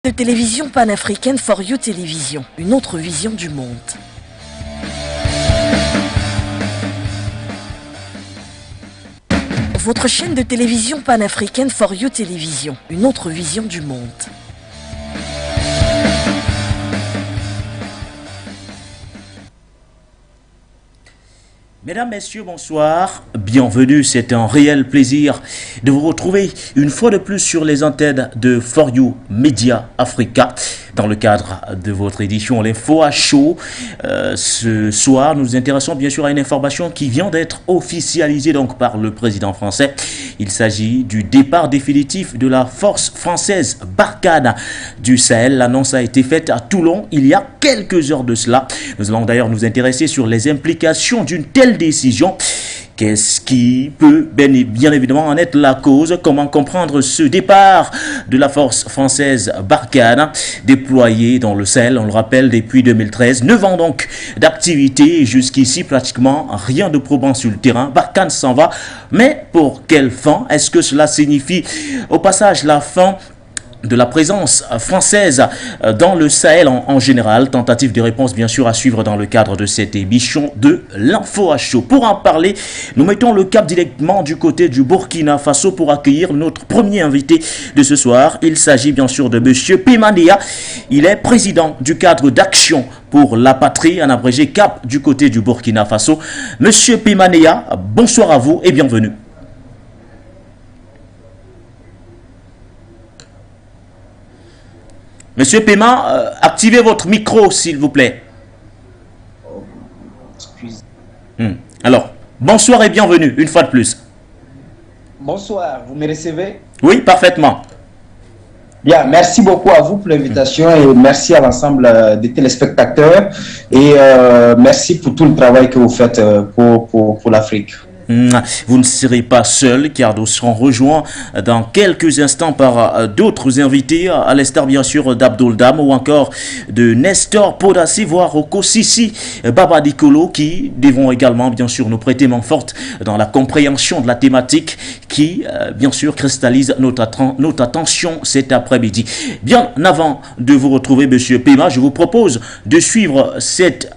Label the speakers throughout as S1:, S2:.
S1: De télévision panafricaine For You Télévision, une autre vision du monde. Votre chaîne de télévision panafricaine For You Télévision, une autre vision du monde.
S2: Mesdames, Messieurs, bonsoir, bienvenue, c'est un réel plaisir de vous retrouver une fois de plus sur les antennes de For You Media Africa dans le cadre de votre édition L'Info à chaud. Ce soir, nous nous intéressons bien sûr à une information qui vient d'être officialisée donc par le président français. Il s'agit du départ définitif de la force française Barkhane du Sahel. L'annonce a été faite à Toulon il y a quelques heures de cela. Nous allons d'ailleurs nous intéresser sur les implications d'une telle décision. Qu'est-ce qui peut bien évidemment en être la cause? Comment comprendre ce départ de la force française Barkhane déployée dans le Sahel, on le rappelle, depuis 2013. 9 ans donc d'activité et jusqu'ici pratiquement rien de probant sur le terrain. Barkhane s'en va, mais pour quelle fin? Est-ce que cela signifie au passage la fin de la présence française dans le Sahel en général? Tentative de réponse bien sûr à suivre dans le cadre de cette émission de l'Info à chaud. Pour en parler, nous mettons le cap directement du côté du Burkina Faso pour accueillir notre premier invité de ce soir. Il s'agit bien sûr de Monsieur Pemandéa. Il est président du cadre d'action pour la patrie, en abrégé CAP du côté du Burkina Faso. Monsieur Pemandéa, bonsoir à vous et bienvenue. Monsieur Pema, activez votre micro, s'il vous plaît. Alors, bonsoir et bienvenue, une fois de plus.
S3: Bonsoir, vous me recevez?
S2: Oui, parfaitement.
S3: Bien, merci beaucoup à vous pour l'invitation et merci à l'ensemble des téléspectateurs et merci pour tout le travail que vous faites pour l'Afrique.
S2: Vous ne serez pas seul car nous serons rejoints dans quelques instants par d'autres invités, à l'instar bien sûr d'Abdoul Dam ou encore de Nestor Podassi, voire Oko Sissi Baba Dikolo, qui devront également bien sûr nous prêter main forte dans la compréhension de la thématique qui bien sûr cristallise notre attention cet après-midi. Bien avant de vous retrouver Monsieur Pema, je vous propose de suivre cette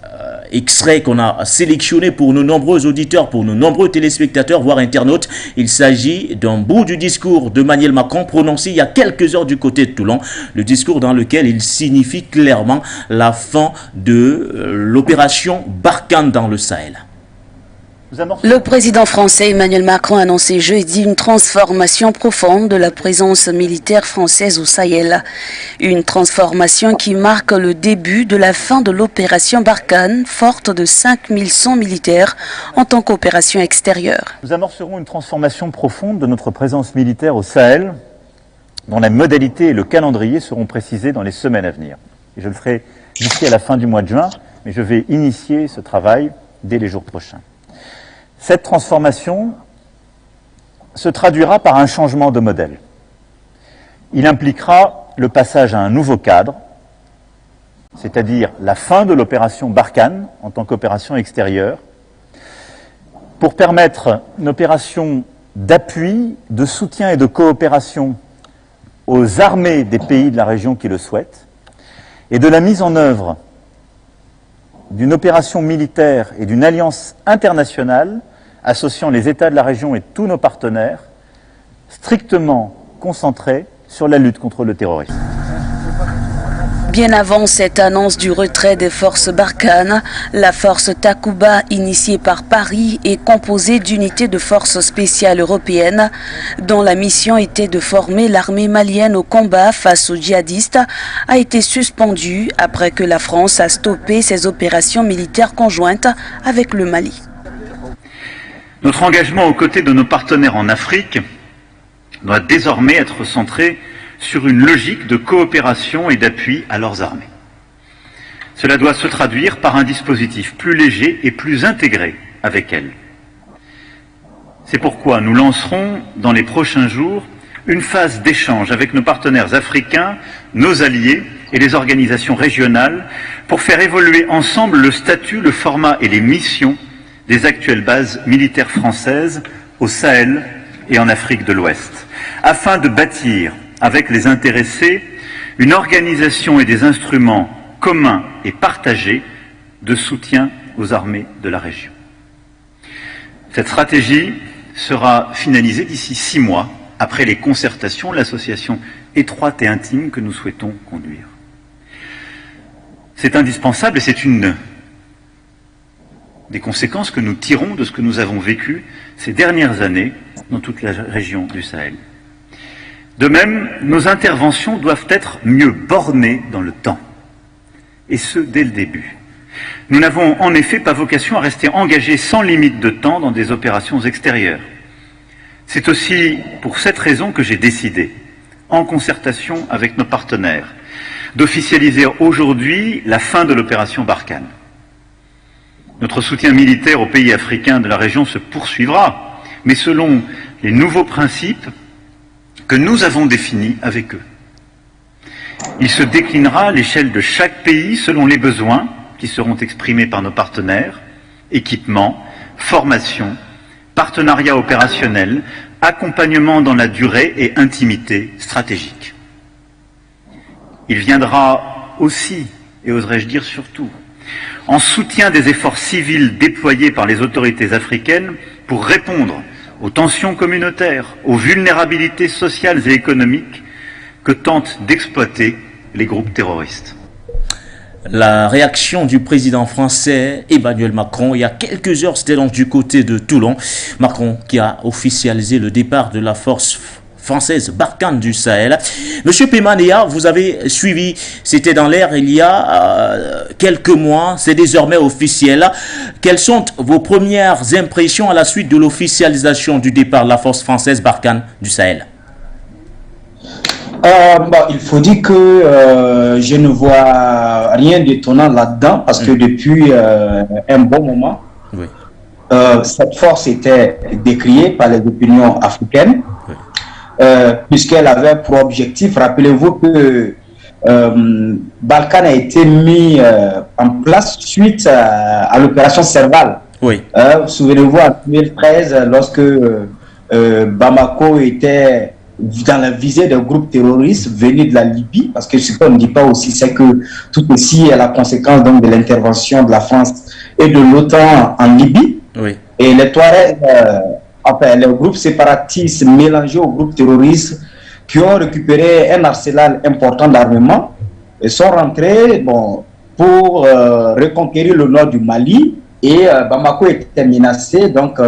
S2: extrait qu'on a sélectionné pour nos nombreux auditeurs, pour nos nombreux téléspectateurs, voire internautes. Il s'agit d'un bout du discours d'Emmanuel Macron prononcé il y a quelques heures du côté de Toulon. Le discours dans lequel il signifie clairement la fin de l'opération Barkhane dans le Sahel.
S4: Le président français Emmanuel Macron a annoncé jeudi une transformation profonde de la présence militaire française au Sahel. Une transformation qui marque le début de la fin de l'opération Barkhane, forte de 5100 militaires en tant qu'opération extérieure.
S5: Nous amorcerons une transformation profonde de notre présence militaire au Sahel, dont la modalité et le calendrier seront précisés dans les semaines à venir. Et je le ferai d'ici à la fin du mois de juin, mais je vais initier ce travail dès les jours prochains. Cette transformation se traduira par un changement de modèle. Il impliquera le passage à un nouveau cadre, c'est-à-dire la fin de l'opération Barkhane en tant qu'opération extérieure, pour permettre une opération d'appui, de soutien et de coopération aux armées des pays de la région qui le souhaitent, et de la mise en œuvre d'une opération militaire et d'une alliance internationale associant les États de la région et tous nos partenaires, strictement concentrés sur la lutte contre le terrorisme.
S4: Bien avant cette annonce du retrait des forces Barkhane, la force Takuba, initiée par Paris, est composée d'unités de forces spéciales européennes dont la mission était de former l'armée malienne au combat face aux djihadistes, a été suspendue après que la France a stoppé ses opérations militaires conjointes avec le Mali.
S6: Notre engagement aux côtés de nos partenaires en Afrique doit désormais être centré sur une logique de coopération et d'appui à leurs armées. Cela doit se traduire par un dispositif plus léger et plus intégré avec elles. C'est pourquoi nous lancerons dans les prochains jours une phase d'échange avec nos partenaires africains, nos alliés et les organisations régionales pour faire évoluer ensemble le statut, le format et les missions des actuelles bases militaires françaises au Sahel et en Afrique de l'Ouest, afin de bâtir avec les intéressés une organisation et des instruments communs et partagés de soutien aux armées de la région. Cette stratégie sera finalisée d'ici 6 mois, après les concertations, l'association étroite et intime que nous souhaitons conduire. C'est indispensable et c'est une des conséquences que nous tirons de ce que nous avons vécu ces dernières années dans toute la région du Sahel. De même, nos interventions doivent être mieux bornées dans le temps, et ce, dès le début. Nous n'avons en effet pas vocation à rester engagés sans limite de temps dans des opérations extérieures. C'est aussi pour cette raison que j'ai décidé, en concertation avec nos partenaires, d'officialiser aujourd'hui la fin de l'opération Barkhane. Notre soutien militaire aux pays africains de la région se poursuivra, mais selon les nouveaux principes que nous avons définis avec eux. Il se déclinera à l'échelle de chaque pays selon les besoins qui seront exprimés par nos partenaires, équipement, formation, partenariat opérationnel, accompagnement dans la durée et intimité stratégique. Il viendra aussi, et oserais-je dire surtout, en soutien des efforts civils déployés par les autorités africaines pour répondre aux tensions communautaires, aux vulnérabilités sociales et économiques que tentent d'exploiter les groupes terroristes.
S2: La réaction du président français Emmanuel Macron, il y a quelques heures, c'était donc du côté de Toulon. Macron qui a officialisé le départ de la force française Barkhane du Sahel. Monsieur Pema Néa, vous avez suivi, c'était dans l'air il y a quelques mois, c'est désormais officiel. Quelles sont vos premières impressions à la suite de l'officialisation du départ de la force française Barkhane du Sahel?
S3: Il faut dire que je ne vois rien d'étonnant là-dedans parce que depuis un bon moment, oui, cette force était décriée par les opinions africaines, oui, puisqu'elle avait pour objectif, rappelez-vous que Barkhane a été mis en place suite à l'opération Serval. Oui. Souvenez-vous, en 2013, lorsque Bamako était dans la visée d'un groupe terroriste venu de la Libye, parce que ce qu'on ne dit pas aussi, c'est que tout ceci est la conséquence donc de l'intervention de la France et de l'OTAN en Libye. Oui. Et les Touaregs, les groupes séparatistes mélangés aux groupes terroristes qui ont récupéré un arsenal important d'armement et sont rentrés pour reconquérir le nord du Mali, et Bamako était menacé, donc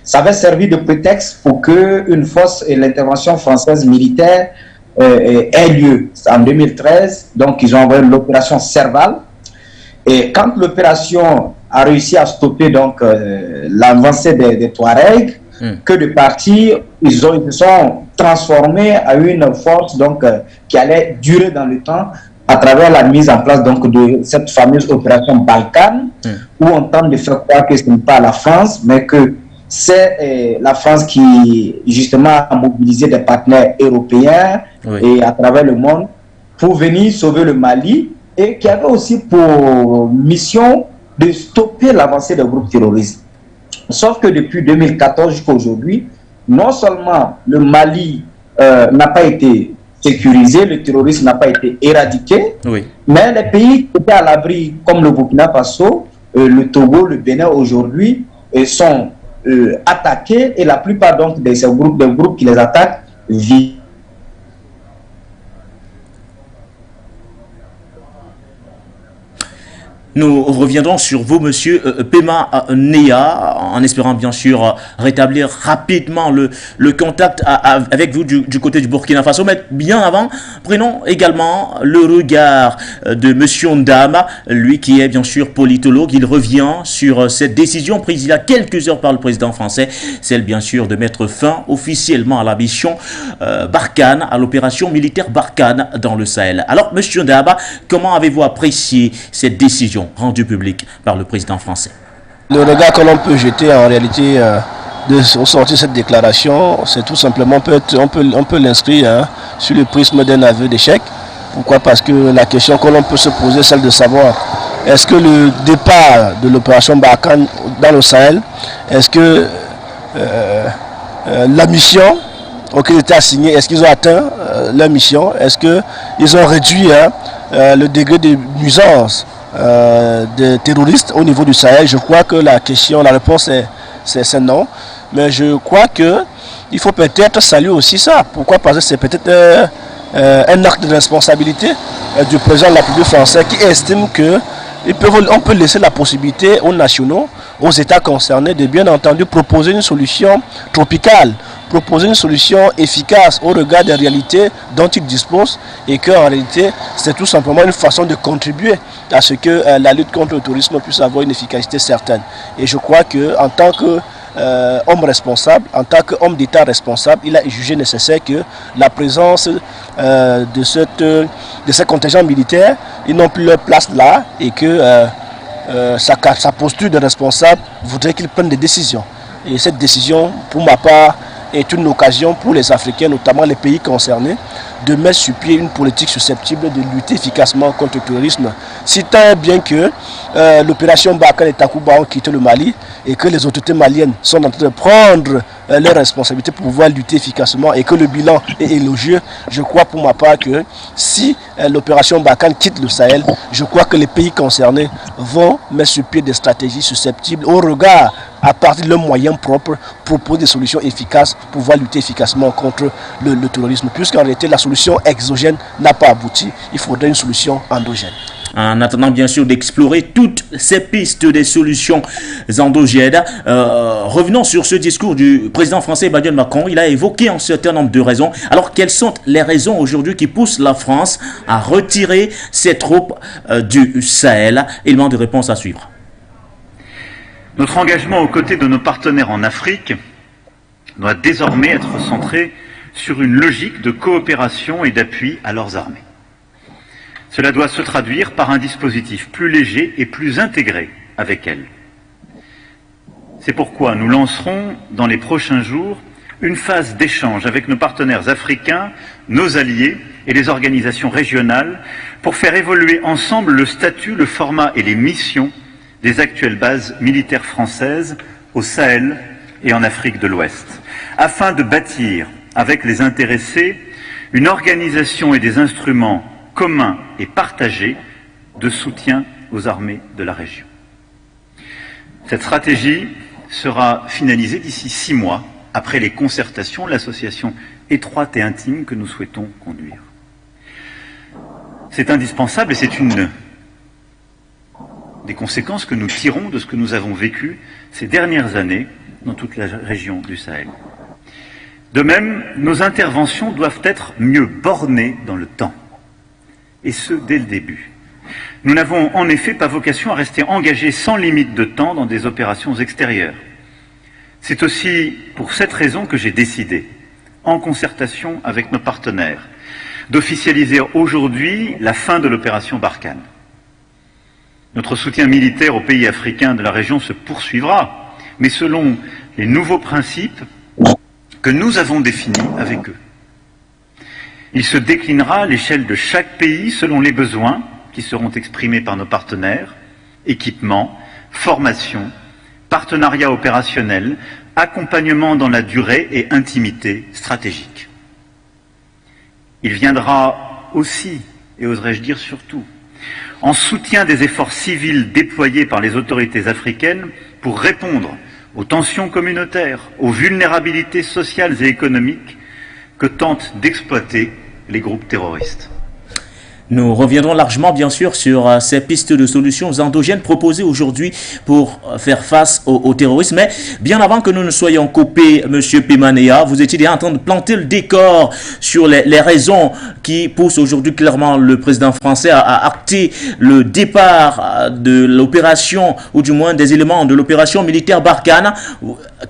S3: ça avait servi de prétexte pour qu'une force et l'intervention française militaire ait lieu en 2013. Donc ils ont envoyé l'opération Serval, et quand l'opération a réussi à stopper donc l'avancée des Touaregs, que de partis, ils se sont transformés à une force donc qui allait durer dans le temps à travers la mise en place donc de cette fameuse opération Barkhane, où on tente de faire croire que ce n'est pas la France, mais que c'est la France qui justement a mobilisé des partenaires européens, oui, et à travers le monde pour venir sauver le Mali, et qui avait aussi pour mission de stopper l'avancée des groupes terroristes. Sauf que depuis 2014 jusqu'à aujourd'hui, non seulement le Mali n'a pas été sécurisé, le terrorisme n'a pas été éradiqué, oui, mais les pays qui étaient à l'abri, comme le Burkina Faso, le Togo, le Bénin aujourd'hui, sont attaqués, et la plupart donc de ces groupes, des groupes qui les attaquent vivent.
S2: Nous reviendrons sur vous, monsieur Pema Néa, en espérant bien sûr rétablir rapidement le contact avec vous du côté du Burkina Faso. Mais bien avant, prenons également le regard de monsieur Ndama, lui qui est bien sûr politologue. Il revient sur cette décision prise il y a quelques heures par le président français, celle bien sûr de mettre fin officiellement à la mission Barkhane, à l'opération militaire Barkhane dans le Sahel. Alors, monsieur Ndama, comment avez-vous apprécié cette décision rendu public par le président français?
S7: Le regard que l'on peut jeter en réalité de sortir cette déclaration, c'est tout simplement, on peut l'inscrire sur le prisme d'un aveu d'échec. Pourquoi? Parce que la question que l'on peut se poser, celle de savoir, est-ce que le départ de l'opération Barkhane dans le Sahel, est-ce que la mission auxquels ils étaient assignés, est-ce qu'ils ont atteint leur mission? Est-ce qu'ils ont réduit le degré de nuisance des terroristes au niveau du Sahel? Je crois que la réponse c'est non. Mais je crois qu'il faut peut-être saluer aussi ça. Pourquoi? Parce que c'est peut-être un acte de responsabilité du président de la République française qui estime que on peut laisser la possibilité aux nationaux, aux États concernés de bien entendu proposer une solution tropicale, proposer une solution efficace au regard des réalités dont ils disposent, et qu'en réalité c'est tout simplement une façon de contribuer à ce que la lutte contre le tourisme puisse avoir une efficacité certaine. Et je crois qu'en tant que homme responsable, en tant qu'homme d'État responsable, il a jugé nécessaire que la présence de ces contingents militaires, ils n'ont plus leur place là, et que sa posture de responsable voudrait qu'ils prennent des décisions. Et cette décision, pour ma part, est une occasion pour les Africains, notamment les pays concernés, de mettre sur pied une politique susceptible de lutter efficacement contre le terrorisme. Si tant bien que l'opération Barkhane et Takuba ont quitté le Mali et que les autorités maliennes sont en train de prendre leurs responsabilités pour pouvoir lutter efficacement et que le bilan est élogieux, je crois pour ma part que si l'opération Barkhane quitte le Sahel, je crois que les pays concernés vont mettre sur pied des stratégies susceptibles au regard, à partir de leurs moyens propres, proposer des solutions efficaces pour pouvoir lutter efficacement contre le terrorisme. Puisqu'en réalité, la solution exogène n'a pas abouti, il faudrait une solution endogène.
S2: En attendant bien sûr d'explorer toutes ces pistes des solutions endogènes, revenons sur ce discours du président français Emmanuel Macron. Il a évoqué un certain nombre de raisons. Alors quelles sont les raisons aujourd'hui qui poussent la France à retirer ses troupes du Sahel? Élément de réponse à suivre.
S6: Notre engagement aux côtés de nos partenaires en Afrique doit désormais être centré sur une logique de coopération et d'appui à leurs armées. Cela doit se traduire par un dispositif plus léger et plus intégré avec elles. C'est pourquoi nous lancerons dans les prochains jours une phase d'échange avec nos partenaires africains, nos alliés et les organisations régionales pour faire évoluer ensemble le statut, le format et les missions des actuelles bases militaires françaises au Sahel et en Afrique de l'Ouest, afin de bâtir avec les intéressés une organisation et des instruments communs et partagés de soutien aux armées de la région. Cette stratégie sera finalisée d'ici 6 mois, après les concertations, l'association étroite et intime que nous souhaitons conduire. C'est indispensable et c'est une des conséquences que nous tirons de ce que nous avons vécu ces dernières années dans toute la région du Sahel. De même, nos interventions doivent être mieux bornées dans le temps, et ce, dès le début. Nous n'avons en effet pas vocation à rester engagés sans limite de temps dans des opérations extérieures. C'est aussi pour cette raison que j'ai décidé, en concertation avec nos partenaires, d'officialiser aujourd'hui la fin de l'opération Barkhane. Notre soutien militaire aux pays africains de la région se poursuivra, mais selon les nouveaux principes que nous avons définis avec eux. Il se déclinera à l'échelle de chaque pays selon les besoins qui seront exprimés par nos partenaires, équipement, formation, partenariat opérationnel, accompagnement dans la durée et intimité stratégique. Il viendra aussi, et oserais-je dire surtout, en soutien des efforts civils déployés par les autorités africaines pour répondre aux tensions communautaires, aux vulnérabilités sociales et économiques que tentent d'exploiter les groupes terroristes.
S2: Nous reviendrons largement, bien sûr, sur ces pistes de solutions endogènes proposées aujourd'hui pour faire face au terrorisme. Mais bien avant que nous ne soyons coupés, M. Pemanea, vous étiez déjà en train de planter le décor sur les raisons qui poussent aujourd'hui clairement le président français à acter le départ de l'opération, ou du moins des éléments de l'opération militaire Barkhane.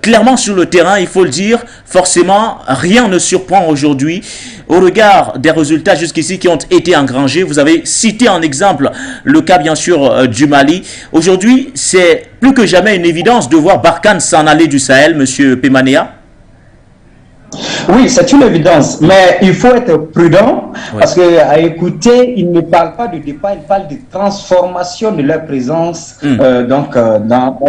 S2: Clairement sur le terrain, il faut le dire, forcément, rien ne surprend aujourd'hui au regard des résultats jusqu'ici qui ont été engrangés. Vous avez cité en exemple le cas bien sûr du Mali. Aujourd'hui, c'est plus que jamais une évidence de voir Barkhane s'en aller du Sahel, M. Pemanea.
S3: Oui, c'est une évidence, mais il faut être prudent parce que à écouter, il ne parle pas de départ, il parle de transformation de leur présence dans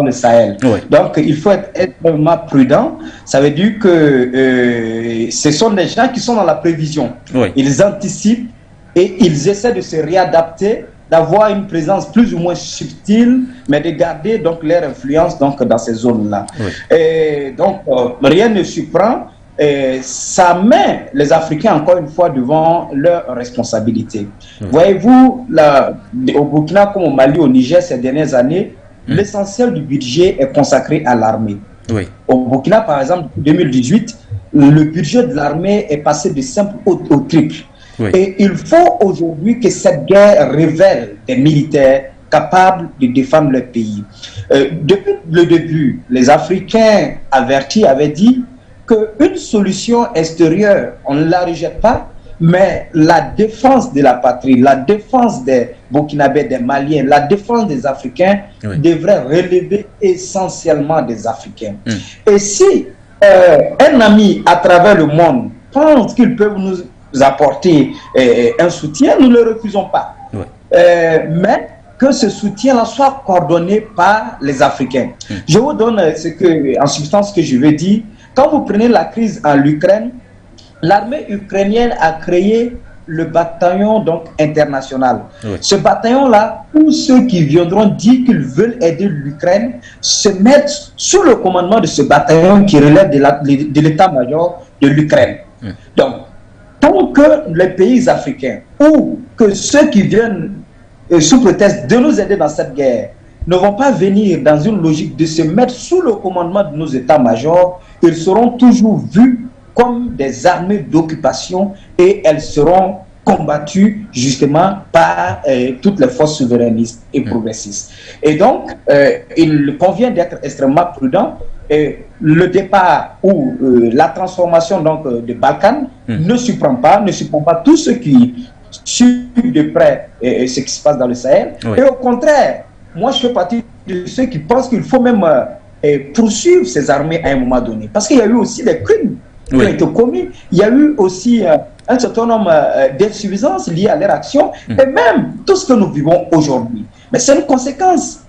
S3: le Sahel. Donc, il faut être extrêmement prudent. Ça veut dire que ce sont des gens qui sont dans la prévision. Ils anticipent et ils essaient de se réadapter, d'avoir une présence plus ou moins subtile, mais de garder donc leur influence donc dans ces zones-là. Et donc, rien ne surprend. Ça met les Africains encore une fois devant leurs responsabilités. Voyez-vous, au Burkina comme au Mali, au Niger ces dernières années, l'essentiel du budget est consacré à l'armée. Au Burkina par exemple, en 2018, le budget de l'armée est passé de simple au triple. Et il faut aujourd'hui que cette guerre révèle des militaires capables de défendre leur pays. Depuis le début, les Africains avertis avaient dit qu'une solution extérieure, on ne la rejette pas, mais la défense de la patrie, la défense des Burkinabés, des Maliens, la défense des Africains devrait relever essentiellement des Africains. Et si un ami à travers le monde pense qu'il peut nous apporter un soutien, nous ne le refusons pas. Mais que ce soutien-là soit coordonné par les Africains. Je vous donne en substance ce que je veux dire. Quand vous prenez la crise en Ukraine, l'armée ukrainienne a créé le bataillon donc international. Ce bataillon-là, tous ceux qui viendront dire qu'ils veulent aider l'Ukraine se mettent sous le commandement de ce bataillon qui relève de l'état-major de l'Ukraine. Donc, tant que les pays africains ou que ceux qui viennent sous prétexte de nous aider dans cette guerre ne vont pas venir dans une logique de se mettre sous le commandement de nos états-majors, ils seront toujours vus comme des armées d'occupation et elles seront combattues justement par toutes les forces souverainistes et progressistes. Et donc, il convient d'être extrêmement prudent. Le départ ou la transformation donc, des Balkans ne surprend pas tous ceux qui suivent de près ce qui se passe dans le Sahel. Et au contraire, moi je fais partie de ceux qui pensent qu'il faut même poursuivre ces armées à un moment donné. Parce qu'il y a eu aussi des crimes qui ont été commis. Il y a eu aussi un certain nombre d'insuffisances liées à leur action. Et même tout ce que nous vivons aujourd'hui. Mais c'est une conséquence.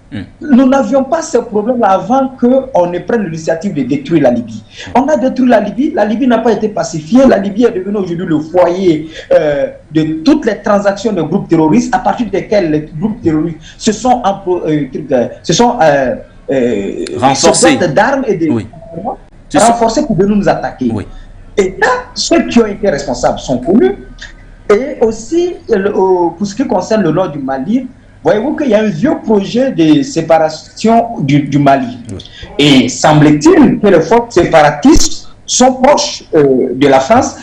S3: Nous n'avions pas ce problème avant qu'on ne prenne l'initiative de détruire la Libye. On a détruit la Libye n'a pas été pacifiée, la Libye est devenue aujourd'hui le foyer de toutes les transactions de groupes terroristes à partir desquels les groupes terroristes se sont renforcés d'armes et de renforcés pour venir nous attaquer. Et là, ceux qui ont été responsables sont connus. Et aussi, pour ce qui concerne le nord du Mali, voyez-vous qu'il y a un vieux projet de séparation du Mali. Et semble-t-il que les forces séparatistes sont proches de la France.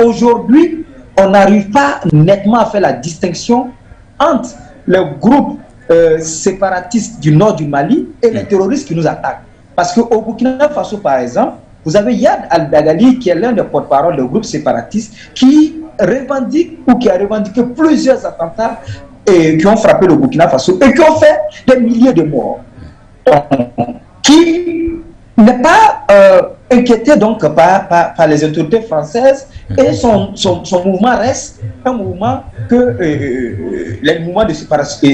S3: Aujourd'hui, on n'arrive pas nettement à faire la distinction entre le groupe séparatiste du nord du Mali et les terroristes qui nous attaquent. Parce qu'au Burkina Faso, par exemple, vous avez Yad al-Dagali qui est l'un des porte-parole du groupe séparatiste qui revendique ou qui a revendiqué plusieurs attentats qui ont frappé le Burkina Faso et qui ont fait des milliers de morts. Qui n'est pas inquiété donc par les autorités françaises et son mouvement reste un mouvement que les mouvements de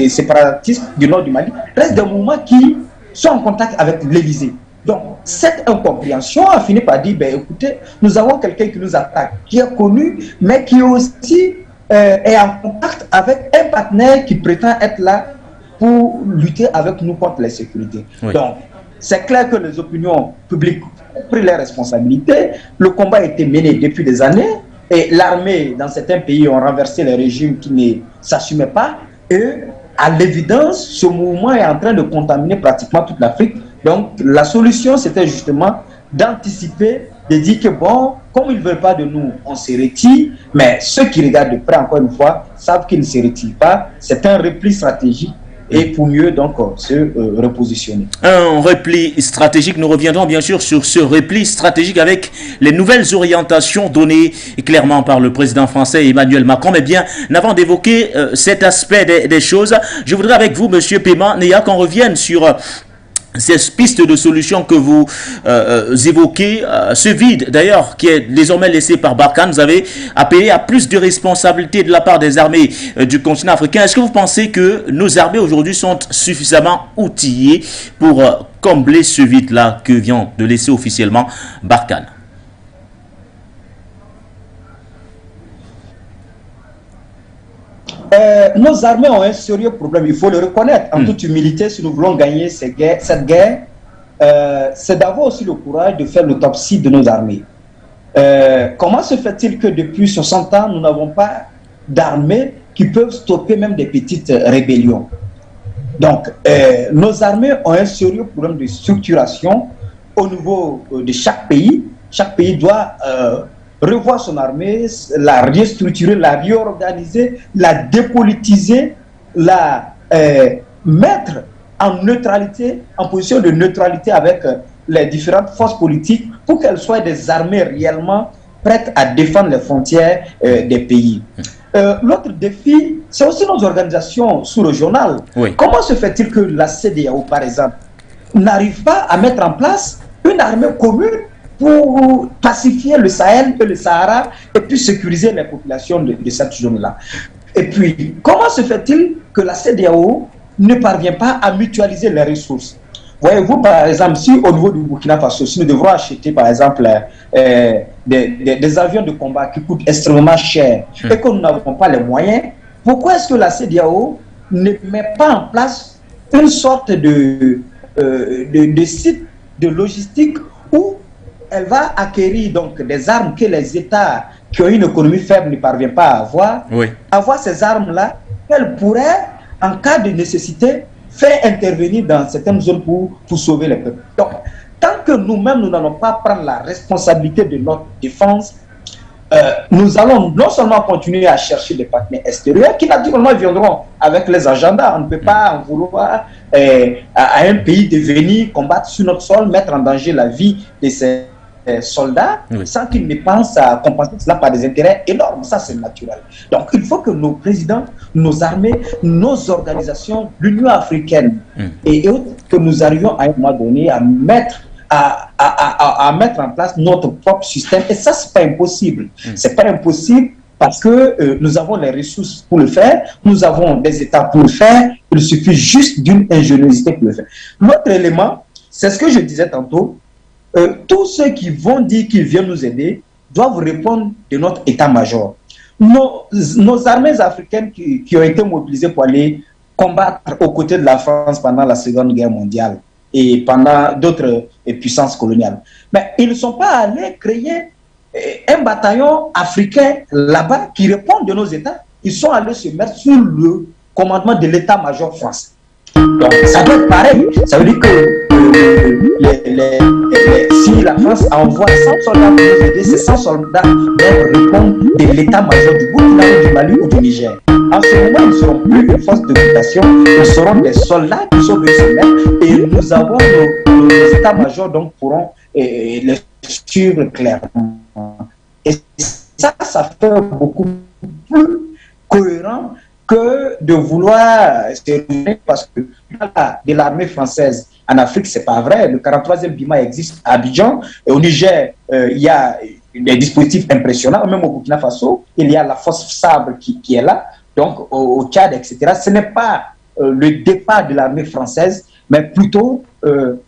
S3: séparatistes du nord du Mali restent des mouvements qui sont en contact avec l'Élysée. Donc, cette incompréhension a fini par dire, écoutez, nous avons quelqu'un qui nous attaque, qui est connu, mais qui aussi est en contact avec un partenaire qui prétend être là pour lutter avec nous contre la sécurité. Donc, c'est clair que les opinions publiques ont pris leurs responsabilités. Le combat a été mené depuis des années et l'armée, dans certains pays, ont renversé les régimes qui ne s'assumaient pas. Et à l'évidence, ce mouvement est en train de contaminer pratiquement toute l'Afrique. Donc, la solution, c'était justement d'anticiper, de dire que bon, comme ils ne veulent pas de nous, on se retire, mais ceux qui regardent de près, encore une fois, savent qu'ils ne se retirent pas. C'est un repli stratégique et pour mieux donc se repositionner. Un repli stratégique, nous reviendrons bien sûr sur ce repli stratégique avec les nouvelles orientations données clairement par le président français Emmanuel Macron. Mais bien, avant d'évoquer cet aspect des choses, je voudrais avec vous, Monsieur Paiement Néa, qu'on revienne sur
S2: ces pistes de solutions que vous évoquez, ce vide d'ailleurs qui est désormais laissé par Barkhane, vous avez appelé à plus de responsabilités de la part des armées du continent africain. Est-ce que vous pensez que nos armées aujourd'hui sont suffisamment outillées pour combler ce vide-là que vient de laisser officiellement Barkhane?
S3: Nos armées ont un sérieux problème, il faut le reconnaître. En toute humilité, si nous voulons gagner cette guerre, c'est d'avoir aussi le courage de faire l'autopsie de nos armées. Comment se fait-il que depuis 60 ans, nous n'avons pas d'armées qui peuvent stopper même des petites rébellions? Donc, nos armées ont un sérieux problème de structuration au niveau de chaque pays. Chaque pays doit revoir son armée, la restructurer, la réorganiser, la dépolitiser, la mettre en neutralité, en position de neutralité avec les différentes forces politiques pour qu'elles soient des armées réellement prêtes à défendre les frontières des pays. L'autre défi, c'est aussi nos organisations sous-régionales. Oui. Comment se fait-il que la CEDEAO, par exemple, n'arrive pas à mettre en place une armée commune pour pacifier le Sahel et le Sahara et puis sécuriser les populations de cette zone-là? Et puis, comment se fait-il que la CEDEAO ne parvient pas à mutualiser les ressources? Voyez-vous, par exemple, si au niveau du Burkina Faso, si nous devrons acheter, par exemple, des avions de combat qui coûtent extrêmement cher et que nous n'avons pas les moyens, pourquoi est-ce que la CEDEAO ne met pas en place une sorte de site de logistique où elle va acquérir donc des armes que les États qui ont une économie faible ne parviennent pas à avoir, avoir ces armes-là, qu'elles pourraient, en cas de nécessité, faire intervenir dans certaines zones pour sauver les peuples. Donc, tant que nous-mêmes, nous n'allons pas prendre la responsabilité de notre défense, nous allons non seulement continuer à chercher des partenaires extérieurs qui naturellement viendront avec les agendas. On ne peut pas en vouloir à un pays de venir combattre sur notre sol, mettre en danger la vie de ces soldats sans qu'ils ne pensent à compenser cela par des intérêts énormes. Ça, c'est naturel. Donc, il faut que nos présidents, nos armées, nos organisations, l'Union africaine et autres, que nous arrivions à un moment donné à mettre en place notre propre système. Et ça, c'est pas impossible. C'est pas impossible parce que nous avons les ressources pour le faire, nous avons des États pour le faire, il suffit juste d'une ingéniosité pour le faire. L'autre élément, c'est ce que je disais tantôt, tous ceux qui vont dire qu'ils viennent nous aider doivent répondre de notre état-major. Nos armées africaines qui ont été mobilisées pour aller combattre aux côtés de la France pendant la Seconde Guerre mondiale et pendant d'autres puissances coloniales, mais ils ne sont pas allés créer un bataillon africain là-bas qui répond de nos États. Ils sont allés se mettre sous le commandement de l'état-major français. Donc, ça doit être pareil. Ça veut dire que si la France envoie 100 soldats pour nous aider, ces 100 soldats doivent répondre de l'état-major du Burkina, du Mali ou du Niger. En ce moment, ils ne seront plus une force d'occupation, ils seront des soldats qui sont venus se mettre et nous avons nos états-majors donc pourront les suivre clairement. Et ça fait beaucoup plus cohérent que de vouloir se réunir parce que de l'armée française en Afrique, c'est pas vrai. Le 43e BIMA existe à Abidjan. Et au Niger, il y a des dispositifs impressionnants. Même au Burkina Faso, il y a la force Sabre qui est là. Donc, au Tchad, etc. Ce n'est pas le départ de l'armée française, mais plutôt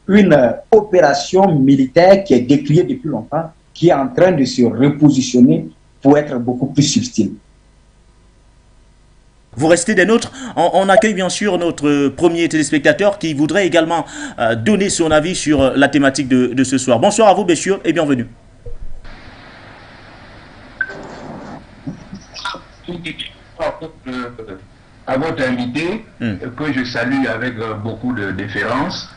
S3: une opération militaire qui est décriée depuis longtemps, qui est en train de se repositionner pour être beaucoup plus subtile.
S2: Vous restez des nôtres. On accueille bien sûr notre premier téléspectateur qui voudrait également donner son avis sur la thématique de ce soir. Bonsoir à vous, messieurs, et bienvenue.
S8: À votre invité, que je salue avec beaucoup de déférence,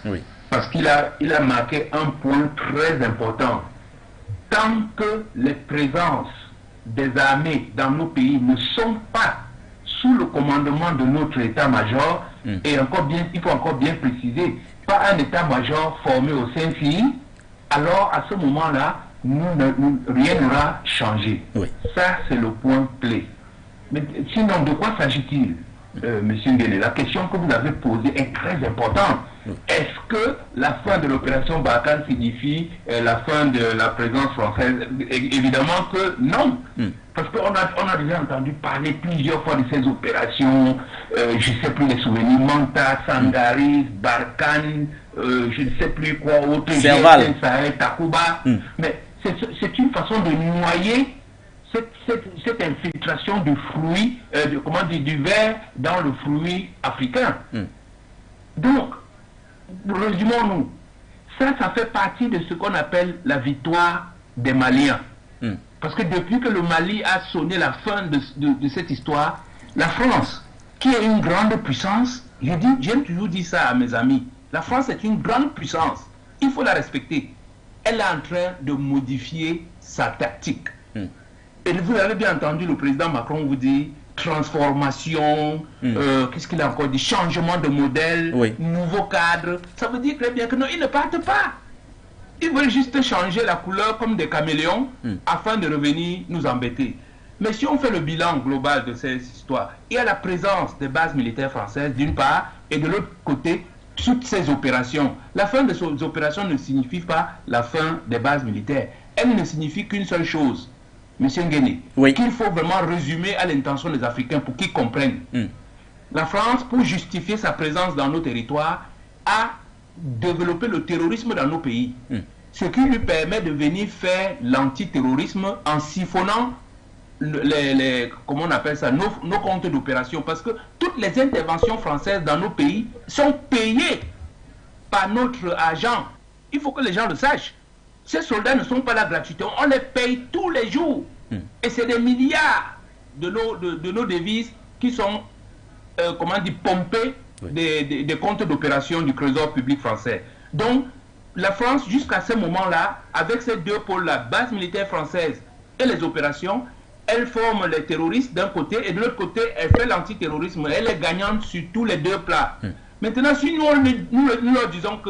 S8: parce qu'il a marqué un point très important. Tant que les présences des armées dans nos pays ne sont pas sous le commandement de notre état-major, et il faut encore bien préciser, pas un état-major formé au CNCI, alors à ce moment-là, rien n'aura changé. Ça, c'est le point clé. Mais sinon, de quoi s'agit-il? Monsieur Nguéné, la question que vous avez posée est très importante. Est-ce que la fin de l'opération Barkhane signifie la fin de la présence française? Évidemment que non. Parce qu'on a déjà entendu parler plusieurs fois de ces opérations, je ne sais plus les souvenirs, Manta, Sangaris, Barkhane, je ne sais plus quoi autre,
S2: Serval,
S8: Sahel, Takuba. Mais c'est une façon de noyer cette infiltration du fruit, du verre dans le fruit africain. Donc, résumons-nous, ça fait partie de ce qu'on appelle la victoire des Maliens. Parce que depuis que le Mali a sonné la fin de cette histoire, la France, qui est une grande puissance, j'aime toujours dire ça à mes amis, la France est une grande puissance, il faut la respecter. Elle est en train de modifier sa tactique. Et vous avez bien entendu le président Macron vous dire transformation, qu'est-ce qu'il a encore dit, changement de modèle, nouveau cadre. Ça veut dire très bien que non, ils ne partent pas. Ils veulent juste changer la couleur comme des caméléons afin de revenir nous embêter. Mais si on fait le bilan global de cette histoire, il y a la présence des bases militaires françaises d'une part, et de l'autre côté, toutes ces opérations. La fin de ces opérations ne signifie pas la fin des bases militaires. Elle ne signifie qu'une seule chose, Monsieur Nguéné, qu'il faut vraiment résumer à l'intention des Africains pour qu'ils comprennent. La France, pour justifier sa présence dans nos territoires, a développé le terrorisme dans nos pays. Ce qui lui permet de venir faire l'antiterrorisme en siphonnant comment on appelle ça, nos comptes d'opération. Parce que toutes les interventions françaises dans nos pays sont payées par notre agent. Il faut que les gens le sachent. Ces soldats ne sont pas là gratuitement, on les paye tous les jours. Et c'est des milliards de nos devises qui sont, pompées des comptes d'opération du Trésor public français. Donc, la France, jusqu'à ce moment-là, avec ces deux pôles-là, base militaire française et les opérations, elle forme les terroristes d'un côté et de l'autre côté, elle fait l'antiterrorisme. Elle est gagnante sur tous les deux plats. Maintenant, si nous leur disons que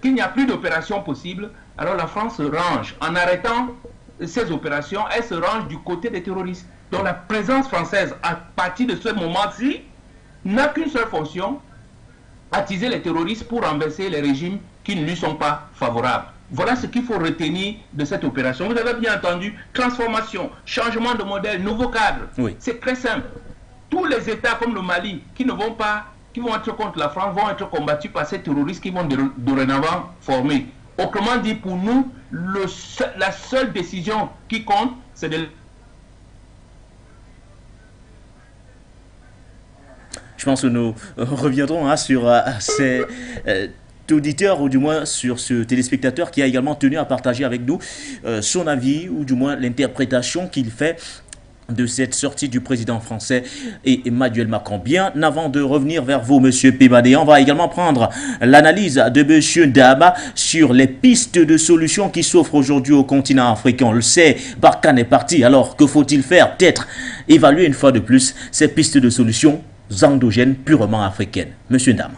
S8: qu'il n'y a plus d'opérations possibles, alors la France se range. En arrêtant ces opérations, elle se range du côté des terroristes. Donc la présence française, à partir de ce moment-ci, n'a qu'une seule fonction, attiser les terroristes pour renverser les régimes qui ne lui sont pas favorables. Voilà ce qu'il faut retenir de cette opération. Vous avez bien entendu, transformation, changement de modèle, nouveau cadre. C'est très simple. Tous les États comme le Mali qui vont être contre la France vont être combattus par ces terroristes qui vont dorénavant former. Autrement dit, pour nous, la seule décision qui compte, c'est de...
S2: Je pense que nous reviendrons sur ces auditeur ou du moins sur ce téléspectateur qui a également tenu à partager avec nous son avis ou du moins l'interprétation qu'il fait de cette sortie du président français et Emmanuel Macron. Bien avant de revenir vers vous, Monsieur Pébadé, on va également prendre l'analyse de Monsieur Dama sur les pistes de solutions qui s'offrent aujourd'hui au continent africain. On le sait, Barkhane est parti. Alors, que faut-il faire? Peut-être évaluer une fois de plus ces pistes de solutions endogènes purement africaines. Monsieur Dama.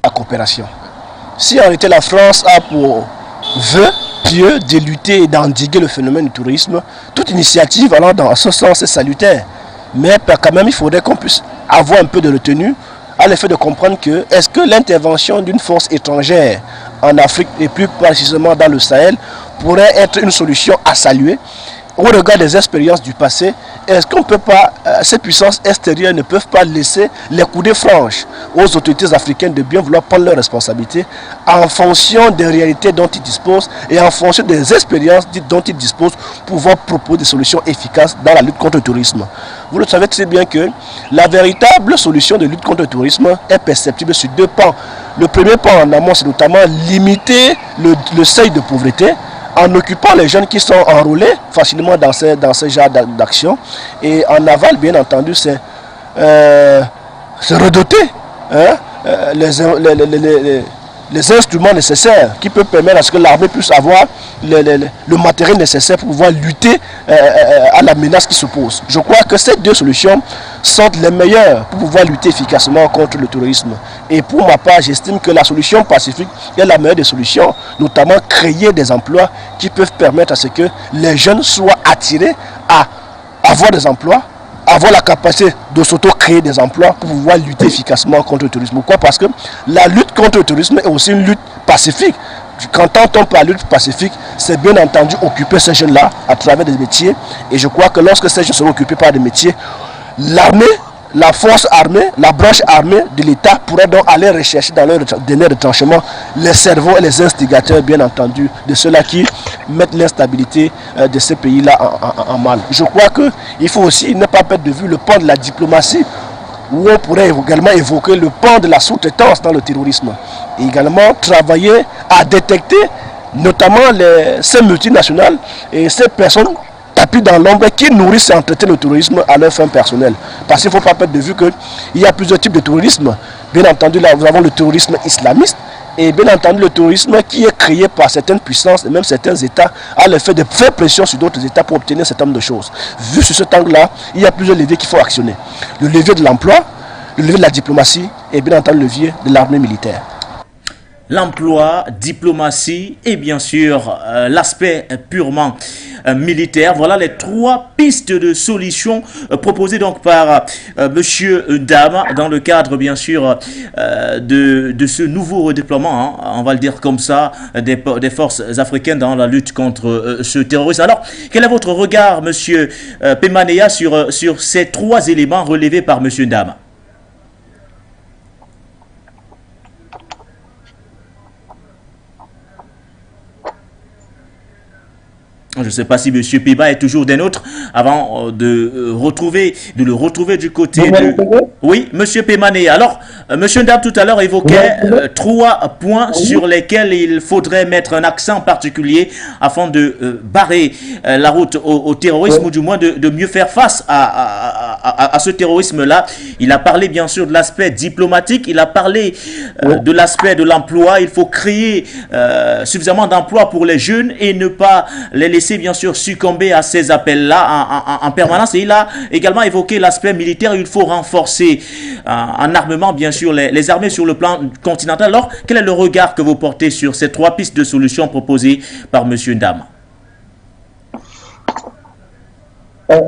S7: La coopération. Si en réalité la France a pour vœu pieux de lutter et d'endiguer le phénomène du tourisme, toute initiative allant dans ce sens est salutaire. Mais quand même, il faudrait qu'on puisse avoir un peu de retenue à l'effet de comprendre que est-ce que l'intervention d'une force étrangère en Afrique et plus précisément dans le Sahel pourrait être une solution à saluer au regard des expériences du passé? Est-ce qu'on ne peut pas, ces puissances extérieures ne peuvent pas laisser les coudées franches aux autorités africaines de bien vouloir prendre leurs responsabilités en fonction des réalités dont ils disposent et en fonction des expériences dont ils disposent pour pouvoir proposer des solutions efficaces dans la lutte contre le tourisme? Vous le savez très bien que la véritable solution de lutte contre le tourisme est perceptible sur deux pans. Le premier pan en amont, c'est notamment limiter le seuil de pauvreté en occupant les jeunes qui sont enrôlés facilement dans ce genre d'action. Et en aval, bien entendu, c'est redoter les instruments nécessaires qui peuvent permettre à ce que l'armée puisse avoir le matériel nécessaire pour pouvoir lutter à la menace qui se pose. Je crois que ces deux solutions sont les meilleures pour pouvoir lutter efficacement contre le terrorisme. Et pour ma part, j'estime que la solution pacifique est la meilleure des solutions, notamment créer des emplois qui peuvent permettre à ce que les jeunes soient attirés à avoir des emplois avoir la capacité de s'auto-créer des emplois pour pouvoir lutter efficacement contre le terrorisme. Pourquoi? Parce que la lutte contre le terrorisme est aussi une lutte pacifique. Quand on parle de lutte pacifique, c'est bien entendu occuper ces jeunes-là à travers des métiers. Et je crois que lorsque ces jeunes seront occupés par des métiers, l'armée, la force armée, la branche armée de l'État pourrait donc aller rechercher dans leur dernier retranchement les cerveaux et les instigateurs, bien entendu, de ceux-là qui mettent l'instabilité de ces pays-là en mal. Je crois qu'il faut aussi ne pas perdre de vue le pan de la diplomatie, où on pourrait également évoquer le pan de la sous-traitance dans le terrorisme. Et également travailler à détecter notamment ces multinationales et ces personnes tapis dans l'ombre qui nourrissent et entretiennent le terrorisme à leur fin personnelle. Parce qu'il ne faut pas perdre de vue qu'il y a plusieurs types de terrorisme. Bien entendu, là, nous avons le terrorisme islamiste et bien entendu le terrorisme qui est créé par certaines puissances et même certains États à l'effet de faire pression sur d'autres États pour obtenir un certain nombre de choses. Vu sur cet angle-là, il y a plusieurs leviers qu'il faut actionner. Le levier de l'emploi, le levier de la diplomatie et bien entendu le levier de l'armée militaire.
S2: L'emploi, diplomatie et bien sûr l'aspect purement militaire. Voilà les trois pistes de solutions proposées donc par Monsieur Ndama dans le cadre bien sûr de ce nouveau redéploiement, hein, on va le dire comme ça, des forces africaines dans la lutte contre ce terrorisme. Alors, quel est votre regard, Monsieur Pemanea, sur ces trois éléments relevés par Monsieur Ndama? Je ne sais pas si M. Piba est toujours des nôtres avant de le retrouver du côté de... Oui, M. Pemane. Alors, M. Ndam tout à l'heure évoquait trois points sur lesquels il faudrait mettre un accent particulier afin de barrer la route au terrorisme ou du moins de mieux faire face à ce terrorisme-là. Il a parlé bien sûr de l'aspect diplomatique, il a parlé de l'aspect de l'emploi. Il faut créer suffisamment d'emplois pour les jeunes et ne pas les laisser bien sûr succomber à ces appels-là en permanence. Et il a également évoqué l'aspect militaire. Il faut renforcer en armement bien sûr les armées sur le plan continental. Alors, quel est le regard que vous portez sur ces trois pistes de solutions proposées par M. Ndama?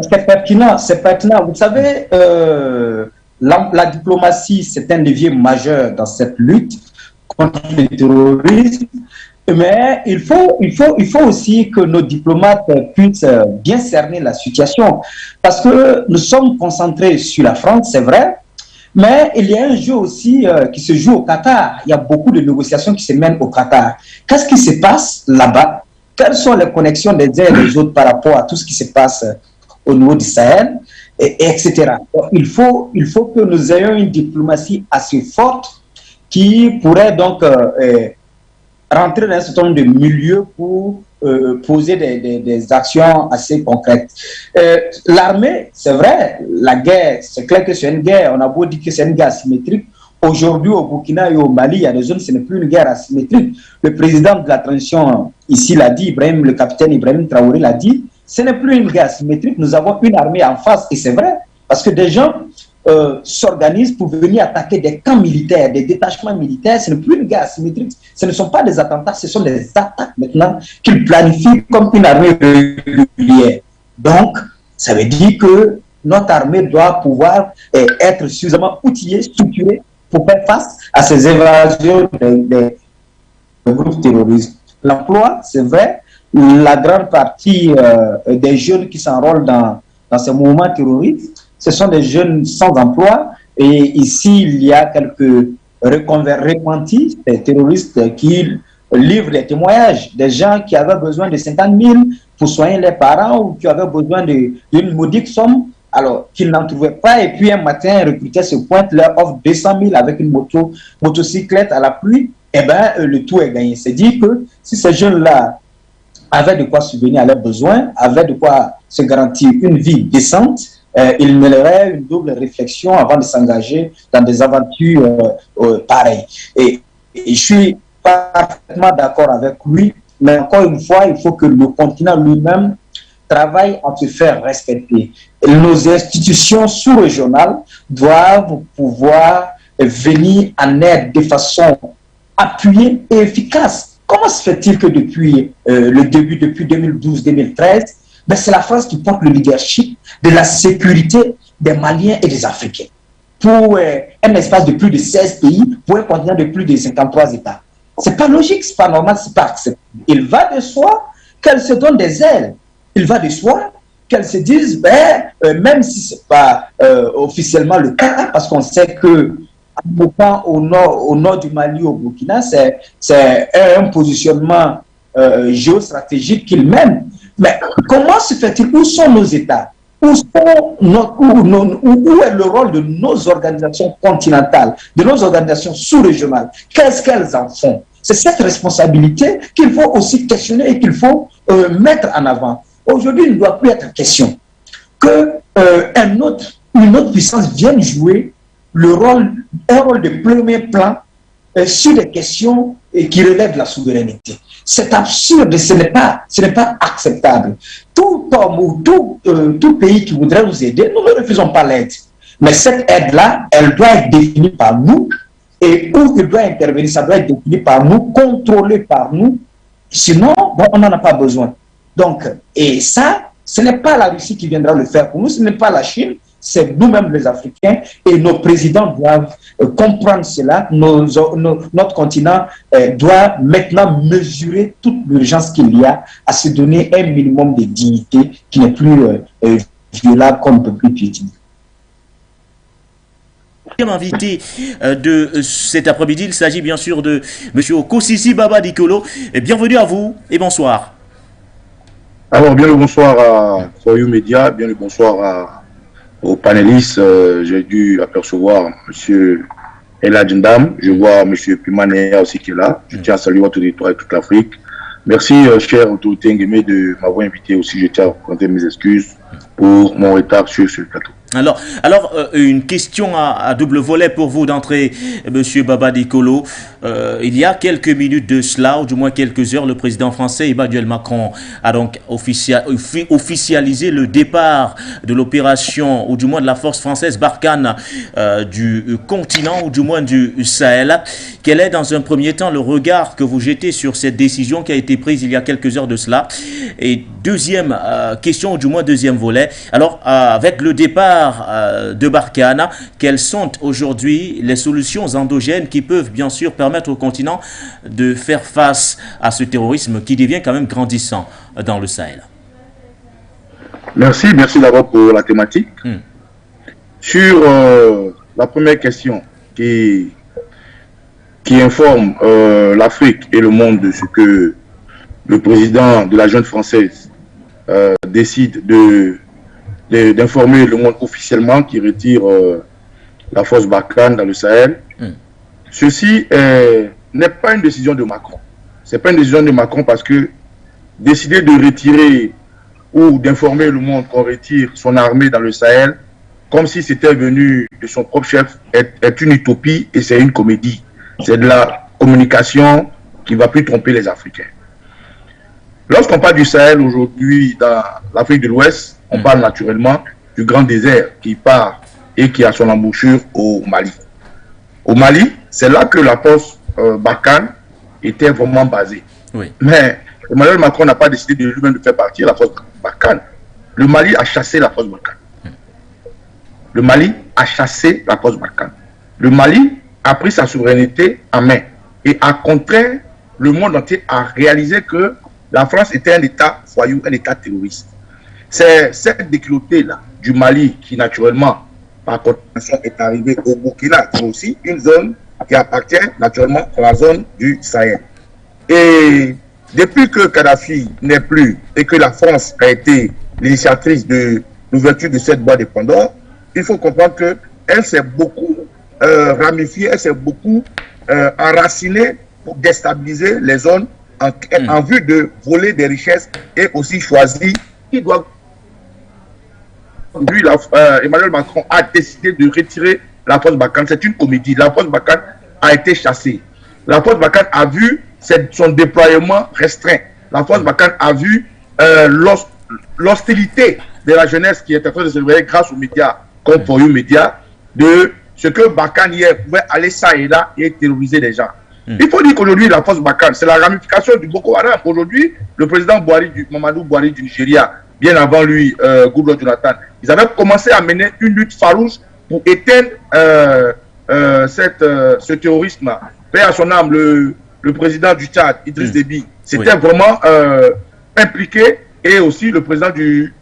S3: C'est pertinent. Vous savez, la diplomatie, c'est un levier majeur dans cette lutte contre le terrorisme. Mais il faut aussi que nos diplomates puissent bien cerner la situation. Parce que nous sommes concentrés sur la France, c'est vrai, mais il y a un jeu aussi qui se joue au Qatar. Il y a beaucoup de négociations qui se mènent au Qatar. Qu'est-ce qui se passe là-bas? Quelles sont les connexions des uns et des autres par rapport à tout ce qui se passe au niveau du Sahel, etc. Donc, il faut que nous ayons une diplomatie assez forte qui pourrait donc... rentrer dans un certain nombre de milieux pour poser des actions assez concrètes. L'armée, c'est vrai, la guerre, c'est clair que c'est une guerre. On a beau dire que c'est une guerre asymétrique. Aujourd'hui, au Burkina et au Mali, il y a des zones, ce n'est plus une guerre asymétrique. Le président de la transition ici l'a dit, le capitaine Ibrahim Traoré l'a dit, ce n'est plus une guerre asymétrique. Nous avons une armée en face, et c'est vrai, parce que des gens s'organisent pour venir attaquer des camps militaires, des détachements militaires. Ce n'est plus une guerre asymétrique. Ce ne sont pas des attentats, ce sont des attaques maintenant qu'ils planifient comme une armée régulière. Donc, ça veut dire que notre armée doit pouvoir être suffisamment outillée, structurée pour faire face à ces évasions des groupes terroristes. L'emploi, c'est vrai, la grande partie des jeunes qui s'enrôlent dans ces mouvements terroristes, ce sont des jeunes sans emploi, et ici il y a quelques repentis, des terroristes qui livrent des témoignages, des gens qui avaient besoin de 50 000 pour soigner leurs parents ou qui avaient besoin d'une modique somme, alors qu'ils n'en trouvaient pas, et puis un matin un recruteur se pointe, leur offre 200 000 avec une motocyclette à la pluie, et bien le tout est gagné. C'est dire que si ces jeunes-là avaient de quoi subvenir à leurs besoins, avaient de quoi se garantir une vie décente, il mènerait une double réflexion avant de s'engager dans des aventures pareilles. Et je suis parfaitement d'accord avec lui, mais encore une fois, il faut que le continent lui-même travaille à se faire respecter. Et nos institutions sous-régionales doivent pouvoir venir en aide de façon appuyée et efficace. Comment se fait-il que depuis le début, depuis 2012-2013, c'est la France qui porte le leadership de la sécurité des Maliens et des Africains pour un espace de plus de 16 pays, pour un continent de plus de 53 États. C'est pas logique, c'est pas normal, c'est pas acceptable. Il va de soi qu'elles se donnent des ailes. Il va de soi qu'elles se disent, même si ce n'est pas officiellement le cas, parce qu'on sait que au nord du Mali, au Burkina, c'est un positionnement géostratégique qu'ils mènent. Mais comment se fait-il? Où sont nos États? Où est le rôle de nos organisations continentales, de nos organisations sous-régionales? Qu'est-ce qu'elles en font? C'est cette responsabilité qu'il faut aussi questionner et qu'il faut mettre en avant. Aujourd'hui, il ne doit plus être question qu'une autre puissance vienne jouer un rôle de premier plan sur des questions qui relèvent de la souveraineté. C'est absurde, ce n'est pas acceptable. Tout homme ou tout pays qui voudrait nous aider, nous ne refusons pas l'aide. Mais cette aide-là, elle doit être définie par nous, et où il doit intervenir, ça doit être défini par nous, contrôlé par nous. Sinon, on n'en a pas besoin. Donc, et ça, ce n'est pas la Russie qui viendra le faire pour nous, ce n'est pas la Chine, c'est nous-mêmes les Africains, et nos présidents doivent comprendre cela. Notre continent doit maintenant mesurer toute l'urgence qu'il y a à se donner un minimum de dignité qui n'est plus violable comme on ne peut plus piétiner.
S2: Invité de cet après-midi, il s'agit bien sûr de M. Okosisi Baba Dikolo. Bienvenue à vous et bonsoir.
S9: Alors, bien le bonsoir à For You Media, bien le bonsoir aux panélistes. J'ai dû apercevoir M. Eladjindam, je vois M. Pimanea aussi qui est là. Je tiens à saluer votre territoire et toute l'Afrique. Merci, chère autorité Nguémé, de m'avoir invité aussi. Je tiens à présenter mes excuses pour mon retard sur ce plateau.
S2: Alors, une question à double volet pour vous d'entrée, Monsieur Baba Dikolo. Il y a quelques minutes de cela, ou du moins quelques heures, le président français Emmanuel Macron a donc officialisé le départ de l'opération, ou du moins de la force française Barkhane du continent, ou du moins du Sahel. Quel est dans un premier temps le regard que vous jetez sur cette décision qui a été prise il y a quelques heures de cela? Et deuxième question, ou du moins deuxième volet, alors avec le départ de Barkhane, quelles sont aujourd'hui les solutions endogènes qui peuvent bien sûr permettre au continent de faire face à ce terrorisme qui devient quand même grandissant dans le Sahel?
S9: Merci d'abord pour la thématique. Sur la première question qui informe l'Afrique et le monde de ce que le président de la junte française décide d'informer le monde officiellement qui retire la force Barkhane dans le Sahel. Ceci n'est pas une décision de Macron. Ce n'est pas une décision de Macron parce que décider de retirer ou d'informer le monde qu'on retire son armée dans le Sahel, comme si c'était venu de son propre chef, est une utopie et c'est une comédie. C'est de la communication qui ne va plus tromper les Africains. Lorsqu'on parle du Sahel aujourd'hui dans l'Afrique de l'Ouest, on parle naturellement du grand désert qui part et qui a son embouchure au Mali. Au Mali, c'est là que la force Barkhane était vraiment basée.
S2: Oui.
S9: Mais Emmanuel Macron n'a pas décidé de lui-même de faire partir la force Barkhane. Le Mali a chassé la force Barkhane. Le Mali a chassé la force Barkhane. Le Mali a pris sa souveraineté en main et a contraint le monde entier à réaliser que la France était un État foyou, un État terroriste. C'est cette déculottée-là du Mali qui, naturellement, par coordination, est arrivée au Burkina, qui est aussi une zone qui appartient naturellement à la zone du Sahel. Et depuis que Kadhafi n'est plus et que la France a été l'initiatrice de l'ouverture de cette boîte de Pandore, il faut comprendre qu'elle s'est beaucoup ramifiée, elle s'est beaucoup enracinée pour déstabiliser les zones en vue de voler des richesses et aussi choisir qui doit. Aujourd'hui, Emmanuel Macron a décidé de retirer la force Barkhane. C'est une comédie. La force Barkhane a été chassée. La force Barkhane a vu son déploiement restreint. La force Barkhane a vu l'hostilité de la jeunesse qui est en train de se réveiller grâce aux médias comme For You Media, de ce que Barkhane hier pouvait aller ça et là et terroriser les gens. Il faut dire qu'aujourd'hui, la force Barkhane, c'est la ramification du Boko Haram. Aujourd'hui, le président Mamadou Buhari du Nigeria bien avant lui, Goodluck Jonathan, ils avaient commencé à mener une lutte farouche pour éteindre ce terrorisme-là. Paix à son âme, le président du Tchad, Idriss Déby, c'était vraiment impliqué, et aussi le président du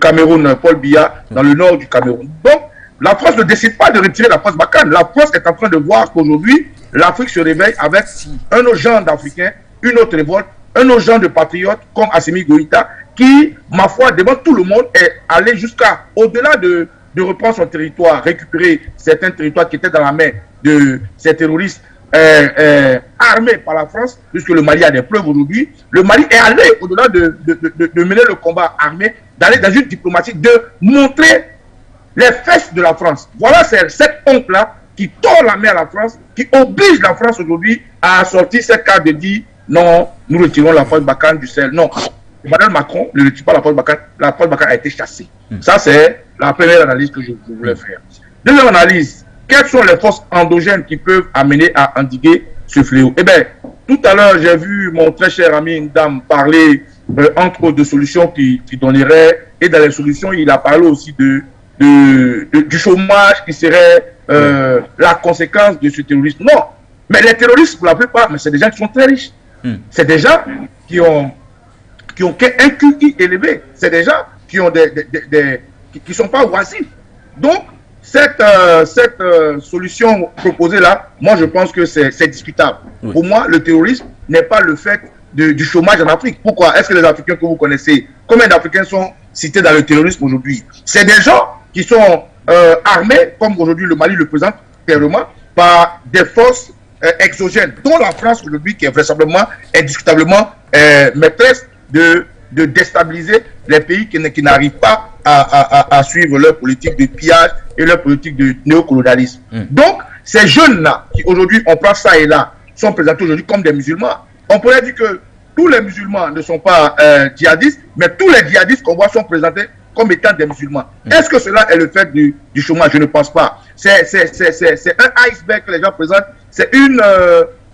S9: Cameroun, Paul Biya, dans le nord du Cameroun. Donc, la France ne décide pas de retirer la France Barkhane. La France est en train de voir qu'aujourd'hui, l'Afrique se réveille avec un autre genre d'Africains, une autre révolte, un autre genre de patriotes comme Assimi Goïta, qui, ma foi, devant tout le monde, est allé jusqu'à, au-delà de reprendre son territoire, récupérer certains territoires qui étaient dans la main de ces terroristes armés par la France, puisque le Mali a des preuves aujourd'hui. Le Mali est allé, au-delà de mener le combat armé, d'aller dans une diplomatie, de montrer les fesses de la France. Voilà cette honte-là qui tord la main à la France, qui oblige la France aujourd'hui à sortir cette carte de dire non, nous retirons la force Barkhane du Sahel. Non, Emmanuel Macron ne retire pas la force Barkhane. La force Barkhane a été chassée. Ça, c'est la première analyse que je voulais faire. Deuxième analyse, quelles sont les forces endogènes qui peuvent amener à endiguer ce fléau? Eh bien, tout à l'heure, j'ai vu mon très cher ami Ndam parler entre autres de solutions qui donneraient, et dans les solutions, il a parlé aussi du chômage qui serait la conséquence de ce terrorisme. Non, mais les terroristes, pour la plupart, c'est des gens qui sont très riches. C'est des gens qui ont un QI élevé. C'est des gens qui ont qui sont pas oisifs. Donc, cette solution proposée là, moi je pense que c'est discutable. Pour moi, le terrorisme n'est pas le fait du chômage en Afrique. Pourquoi? Est-ce que les Africains que vous connaissez, combien d'Africains sont cités dans le terrorisme aujourd'hui? C'est des gens qui sont armés, comme aujourd'hui le Mali le présente clairement, par des forces exogènes, dont la France aujourd'hui, qui est vraisemblablement, indiscutablement maîtresse de déstabiliser les pays qui n'arrivent pas à suivre leur politique de pillage et leur politique de néocolonialisme. Donc, ces jeunes-là, qui aujourd'hui, on prend ça et là, sont présentés aujourd'hui comme des musulmans. On pourrait dire que tous les musulmans ne sont pas djihadistes, mais tous les djihadistes qu'on voit sont présentés comme étant des musulmans. Est-ce que cela est le fait du chômage? Je ne pense pas. C'est un iceberg que les gens présentent. C'est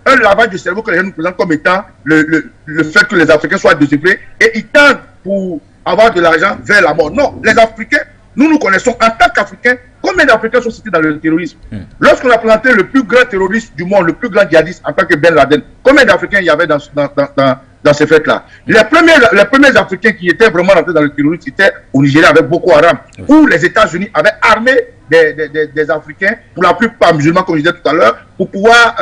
S9: un lavage de cerveau que les gens nous présentent comme étant le fait que les Africains soient désœuvrés et ils tendent pour avoir de l'argent vers la mort. Non, les Africains, nous connaissons en tant qu'Africains, combien d'Africains sont cités dans le terrorisme? Lorsqu'on a présenté le plus grand terroriste du monde, le plus grand djihadiste en tant que Ben Laden, combien d'Africains il y avait dans ces fêtes-là? Les premiers Africains qui étaient vraiment rentrés dans le terrorisme, c'était au Nigeria avec Boko Haram, où les États-Unis avaient armé des Africains, pour la plupart musulmans, comme je disais tout à l'heure, pour pouvoir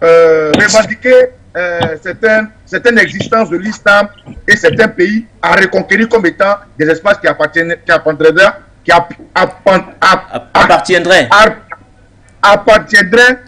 S9: revendiquer certaines existences de l'islam et certains pays à reconquérir comme étant des espaces qui appartiendraient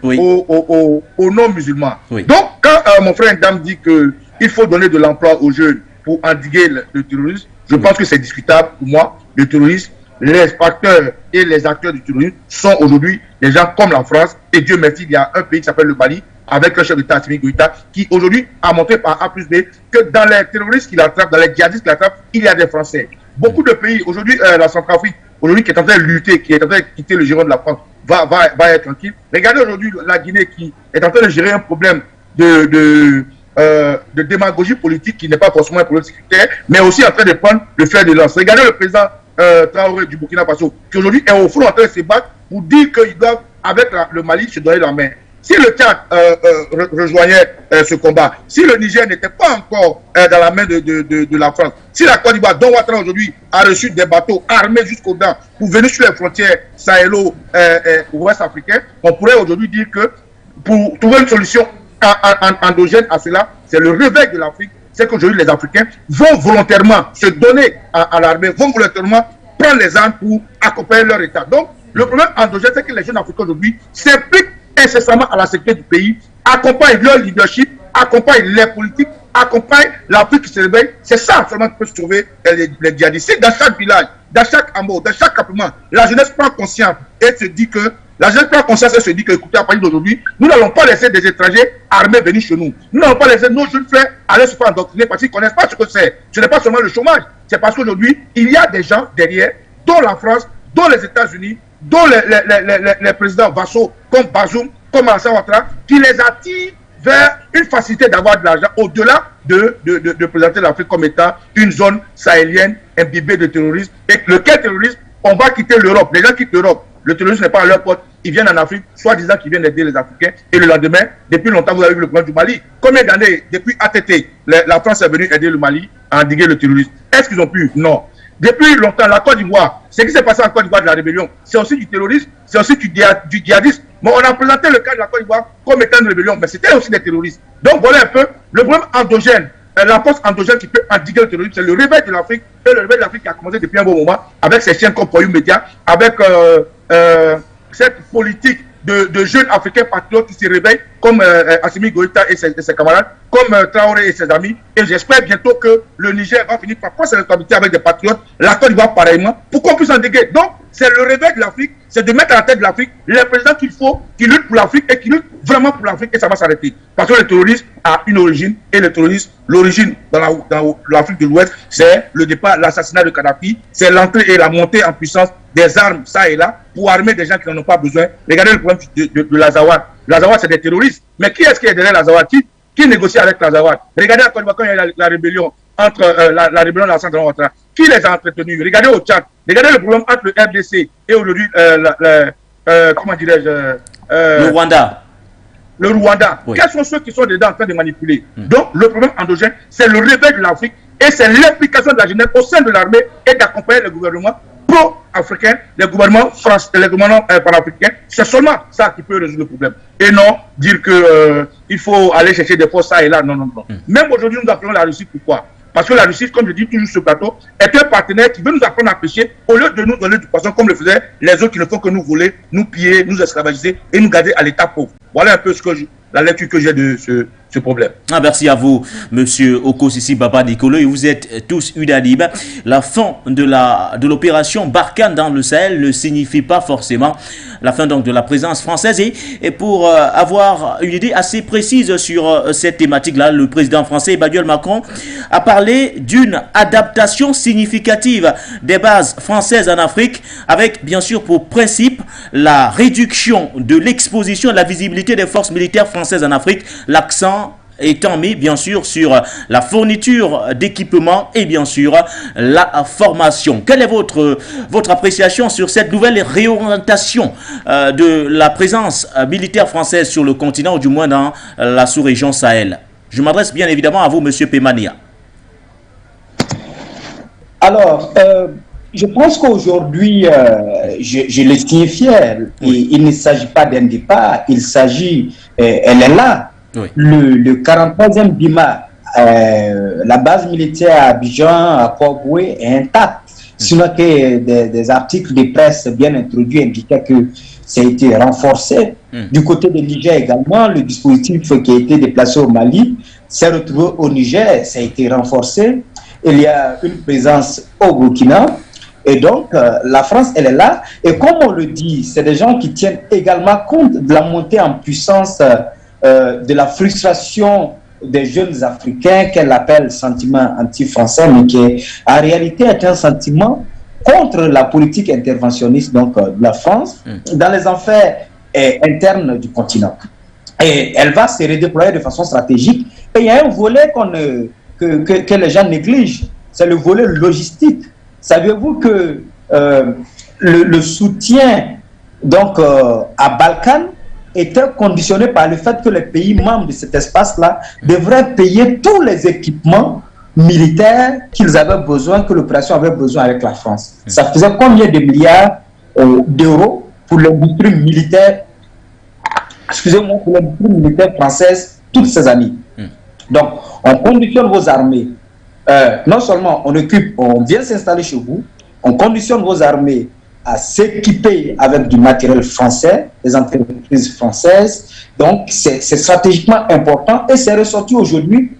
S9: aux non-musulmans. Donc, quand mon frère Ndam dit qu'il faut donner de l'emploi aux jeunes pour endiguer le terrorisme, je pense que c'est discutable pour moi. Le terrorisme, les facteurs et les acteurs du terrorisme sont aujourd'hui des gens comme la France. Et Dieu merci, il y a un pays qui s'appelle le Mali, avec le chef d'État Assimi Goïta, qui aujourd'hui a montré par A plus B que dans les terroristes qu'il attrape, dans les djihadistes qu'il attrape, il y a des Français. Beaucoup de pays, aujourd'hui, la Centrafrique, aujourd'hui qui est en train de lutter, qui est en train de quitter le giron de la France, va être tranquille. Regardez aujourd'hui la Guinée qui est en train de gérer un problème de démagogie politique qui n'est pas forcément un problème sécuritaire, mais aussi en train de prendre le fer de lance. Regardez le président Traoré du Burkina Faso, qui aujourd'hui est au front en train de se battre pour dire qu'ils doivent, avec le Mali, se donner la main. Si le Tchad rejoignait ce combat, si le Niger n'était pas encore dans la main de la France, si la Côte d'Ivoire, dont Ouattara aujourd'hui a reçu des bateaux armés jusqu'aux dents pour venir sur les frontières sahélo-ouest africaines, on pourrait aujourd'hui dire que pour trouver une solution endogène à cela, c'est le réveil de l'Afrique. C'est qu'aujourd'hui les Africains vont volontairement se donner à l'armée, vont volontairement prendre les armes pour accompagner leur État. Donc, le problème endogène, c'est que les jeunes Africains aujourd'hui s'impliquent incessamment à la sécurité du pays, accompagnent leur leadership, accompagnent les politiques, accompagnent l'Afrique qui se réveille. C'est ça seulement qui peut sauver les djihadistes. Si dans chaque village, dans chaque hameau, dans chaque campement, la jeunesse prend conscience et se dit que écoutez, à partir d'aujourd'hui, nous n'allons pas laisser des étrangers armés venir chez nous. Nous n'allons pas laisser nos jeunes frères aller se faire endoctriner parce qu'ils ne connaissent pas ce que c'est. Ce n'est pas seulement le chômage, c'est parce qu'aujourd'hui, il y a des gens derrière, dont la France, dont les États-Unis, dont les présidents vassaux comme Bazoum, comme Alassane Ouattara, qui les attirent vers une facilité d'avoir de l'argent au-delà de présenter l'Afrique comme étant une zone sahélienne imbibée de terrorisme. Et lequel terrorisme, on va quitter l'Europe. Les gens quittent l'Europe. Le terrorisme n'est pas à leur porte. Ils viennent en Afrique, soi-disant qu'ils viennent aider les Africains. Et le lendemain, depuis longtemps, vous avez vu le problème du Mali. Combien d'années, depuis ATT, la France est venue aider le Mali à endiguer le terrorisme? Est-ce qu'ils ont pu? Non. Depuis longtemps, la Côte d'Ivoire, ce qui s'est passé en Côte d'Ivoire de la rébellion, c'est aussi du terrorisme, c'est aussi du djihadisme. Bon, on a présenté le cas de la Côte d'Ivoire comme étant une rébellion, mais c'était aussi des terroristes. Donc voilà un peu le problème endogène. La force endogène qui peut endiguer le terrorisme, c'est le réveil de l'Afrique. Et le réveil de l'Afrique qui a commencé depuis un bon moment, avec ces chiens comme Foyou Média, avec cette politique de jeunes Africains patriotes qui se réveillent, comme Assimi Goïta et ses camarades, comme Traoré et ses amis. Et j'espère bientôt que le Niger va finir par prendre ses responsabilités avec des patriotes, la Côte d'Ivoire pareillement, pour qu'on puisse endiguer. Donc, c'est le réveil de l'Afrique, c'est de mettre à la tête de l'Afrique les présidents qu'il faut, qui luttent pour l'Afrique et qui luttent vraiment pour l'Afrique, et ça va s'arrêter. Parce que le terrorisme a une origine, et le terrorisme, l'origine dans l'Afrique de l'Ouest, c'est le départ, l'assassinat de Kadhafi, c'est l'entrée et la montée en puissance des armes, ça et là, pour armer des gens qui n'en ont pas besoin. Regardez le problème de l'Azawad. L'Azawad, c'est des terroristes. Mais qui est-ce qui est derrière l'Azawad? Qui négocie avec l'Azawad? Regardez à Côte d'Ivoire quand il y a la rébellion entre la rébellion de la Centrale Ouattara. Qui les a entretenus? Regardez au Tchad. Regardez le problème entre le RDC et aujourd'hui, comment dirais-je
S2: le Rwanda.
S9: Le Rwanda. Oui. Quels sont ceux qui sont dedans en train de manipuler? Donc, le problème endogène, c'est le réveil de l'Afrique et c'est l'implication de la jeunesse au sein de l'armée et d'accompagner le gouvernement pro-africains, les gouvernements français, les gouvernements panafricains. C'est seulement ça qui peut résoudre le problème. Et non dire que il faut aller chercher des forces ça et là. Non, non, non. Même aujourd'hui, nous appelons la Russie. Pourquoi? Parce que la Russie, comme je dis toujours sur ce plateau, est un partenaire qui veut nous apprendre à pêcher au lieu de nous donner du poisson comme le faisaient les autres qui ne font que nous voler, nous piller, nous esclavagiser et nous garder à l'état pauvre. Voilà un peu la lecture que j'ai de ce problème.
S2: Ah, merci à vous, monsieur Okosisi Baba Nicolo. Et vous êtes tous unanimes. La fin de l'opération Barkhane dans le Sahel ne signifie pas forcément la fin donc de la présence française. Et pour avoir une idée assez précise sur cette thématique-là, le président français Emmanuel Macron a parlé d'une adaptation significative des bases françaises en Afrique, avec bien sûr pour principe la réduction de l'exposition et de la visibilité des forces militaires françaises en Afrique, l'accent étant mis bien sûr sur la fourniture d'équipements et bien sûr la formation. Quelle est votre appréciation sur cette nouvelle réorientation de la présence militaire française sur le continent, ou du moins dans la sous-région Sahel? Je m'adresse bien évidemment à vous, monsieur Pemania.
S3: Alors, je pense qu'aujourd'hui, je le signifiais, il ne s'agit pas d'un départ, il s'agit, elle est là. Oui. Le 43e BIMA, la base militaire à Abidjan, à Port-Boué, est intacte. Sinon que des articles de presse bien introduits indiquaient que ça a été renforcé. Du côté de Niger également, le dispositif qui a été déplacé au Mali s'est retrouvé au Niger, ça a été renforcé. Il y a une présence au Burkina. Et donc, la France, elle est là. Et comme on le dit, c'est des gens qui tiennent également compte de la montée en puissance de la frustration des jeunes Africains qu'elle appelle sentiment anti-français, mais qui en réalité est un sentiment contre la politique interventionniste donc, de la France dans les affaires internes du continent. Et elle va se redéployer de façon stratégique. Et il y a un volet que les gens négligent, c'est le volet logistique. Savez-vous que le soutien donc, à Balkane était conditionné par le fait que les pays membres de cet espace-là devraient payer tous les équipements militaires qu'ils avaient besoin, que l'opération avait besoin avec la France. Ça faisait combien de milliards d'euros pour l'industrie militaire, excusez-moi, pour l'industrie militaire française toutes ces années. Donc, on conditionne vos armées. Non seulement on vient s'installer chez vous, on conditionne vos armées à s'équiper avec du matériel français, des entreprises françaises. Donc, c'est stratégiquement important et c'est ressorti aujourd'hui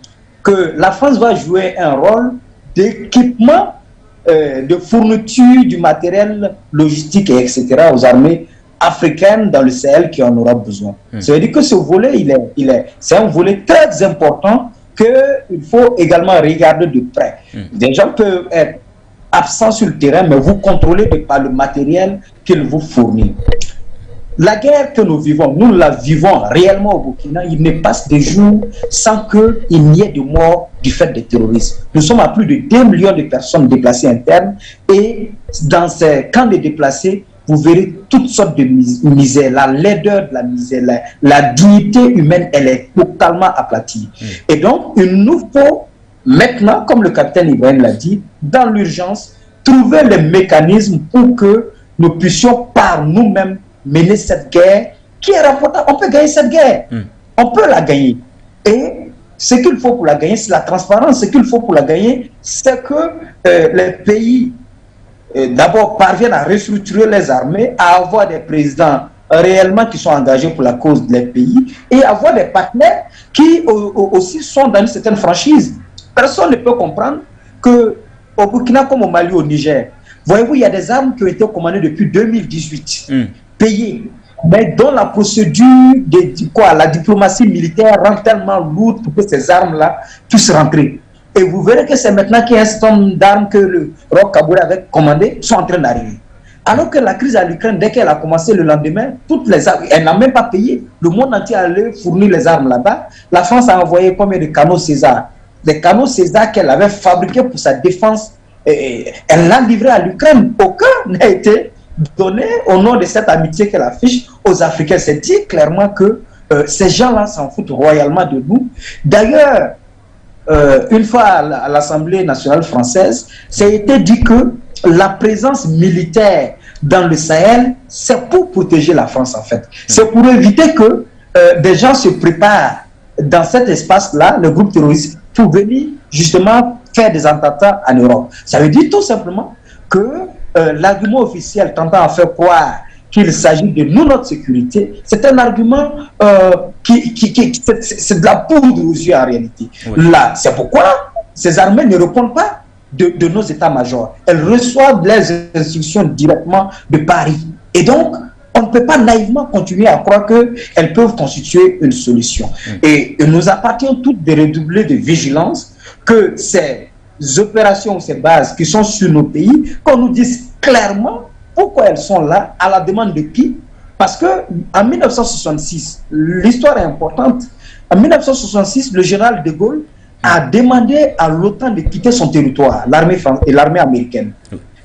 S3: que la France va jouer un rôle d'équipement, de fourniture du matériel logistique, etc. aux armées africaines dans le Sahel qui en aura besoin. Ça veut dire que ce volet, c'est un volet très important qu'il faut également regarder de près. Des gens peuvent être absents sur le terrain, mais vous contrôlez par le matériel qu'il vous fournit. La guerre que nous vivons, nous la vivons réellement au Burkina. Il ne passe des jours sans qu'il n'y ait de morts du fait des terroristes. Nous sommes à plus de 2 millions de personnes déplacées internes et dans ces camps de déplacés, vous verrez toutes sortes de misères, la laideur de la misère, la dignité humaine, elle est totalement aplatie. Et donc, il nous faut maintenant, comme le capitaine Ibrahim l'a dit, dans l'urgence, trouver les mécanismes pour que nous puissions par nous-mêmes mener cette guerre qui est rapportable. On peut gagner cette guerre. On peut la gagner. Et ce qu'il faut pour la gagner, c'est la transparence. Ce qu'il faut pour la gagner, c'est que les pays, d'abord, parviennent à restructurer les armées, à avoir des présidents réellement qui sont engagés pour la cause des pays et avoir des partenaires qui aussi sont dans une certaine franchise. Personne ne peut comprendre qu'au Burkina comme au Mali, au Niger, voyez-vous, il y a des armes qui ont été commandées depuis 2018, payées, mais dont la procédure la diplomatie militaire rend tellement lourde pour que ces armes-là puissent rentrer. Et vous verrez que c'est maintenant qu'il y a un certain nombre d'armes que le Roch Kabore avait commandées sont en train d'arriver. Alors que la crise à l'Ukraine, dès qu'elle a commencé le lendemain, toutes les armes, elle n'a même pas payé. Le monde entier allait fournir les armes là-bas. La France a envoyé combien de canons César? Des canons César qu'elle avait fabriqués pour sa défense. Elle l'a livré à l'Ukraine. Aucun n'a été donné au nom de cette amitié qu'elle affiche aux Africains. C'est dit clairement que ces gens-là s'en foutent royalement de nous. D'ailleurs, une fois à l'Assemblée nationale française, ça a été dit que la présence militaire dans le Sahel, c'est pour protéger la France en fait. C'est pour éviter que des gens se préparent dans cet espace-là, le groupe terroriste, pour venir justement faire des attentats en Europe. Ça veut dire tout simplement que l'argument officiel tentant à faire croire qu'il s'agit de nous, notre sécurité, c'est un argument c'est de la poudre aux yeux en réalité. Oui. Là, c'est pourquoi ces armées ne répondent pas de nos états-majors. Elles reçoivent les instructions directement de Paris. Et donc, on ne peut pas naïvement continuer à croire qu'elles peuvent constituer une solution. Et il nous appartient toutes de redoubler de vigilance, que ces opérations, ces bases qui sont sur nos pays, qu'on nous dise clairement pourquoi elles sont là, à la demande de qui. Parce qu'en 1966, l'histoire est importante, en 1966, le général de Gaulle a demandé à l'OTAN de quitter son territoire, l'armée américaine,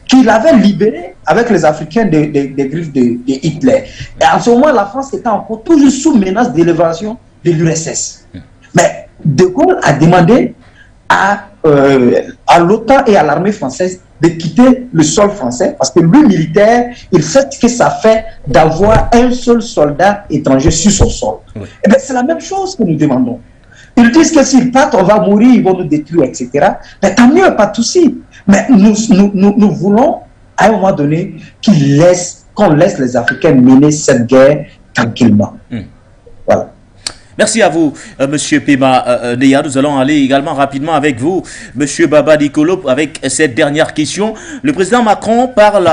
S3: qu'il avait libéré avec les Africains des griffes de Hitler. Et en ce moment, la France était encore toujours sous menace d'élévation de l'URSS. Mais de Gaulle a demandé à l'OTAN et à l'armée française de quitter le sol français, parce que lui, militaire, il sait ce que ça fait d'avoir un seul soldat étranger sur son sol. Oui. Et bien, c'est la même chose que nous demandons. Ils disent que s'ils partent, on va mourir, ils vont nous détruire, etc. Mais tant mieux, pas de souci. Mais nous voulons, à un moment donné, qu'on laisse les Africains mener cette guerre tranquillement. Voilà.
S2: Merci à vous, Monsieur Pema Neya. Nous allons aller également rapidement avec vous, Monsieur Baba Dikolo, avec cette dernière question. Le président Macron parle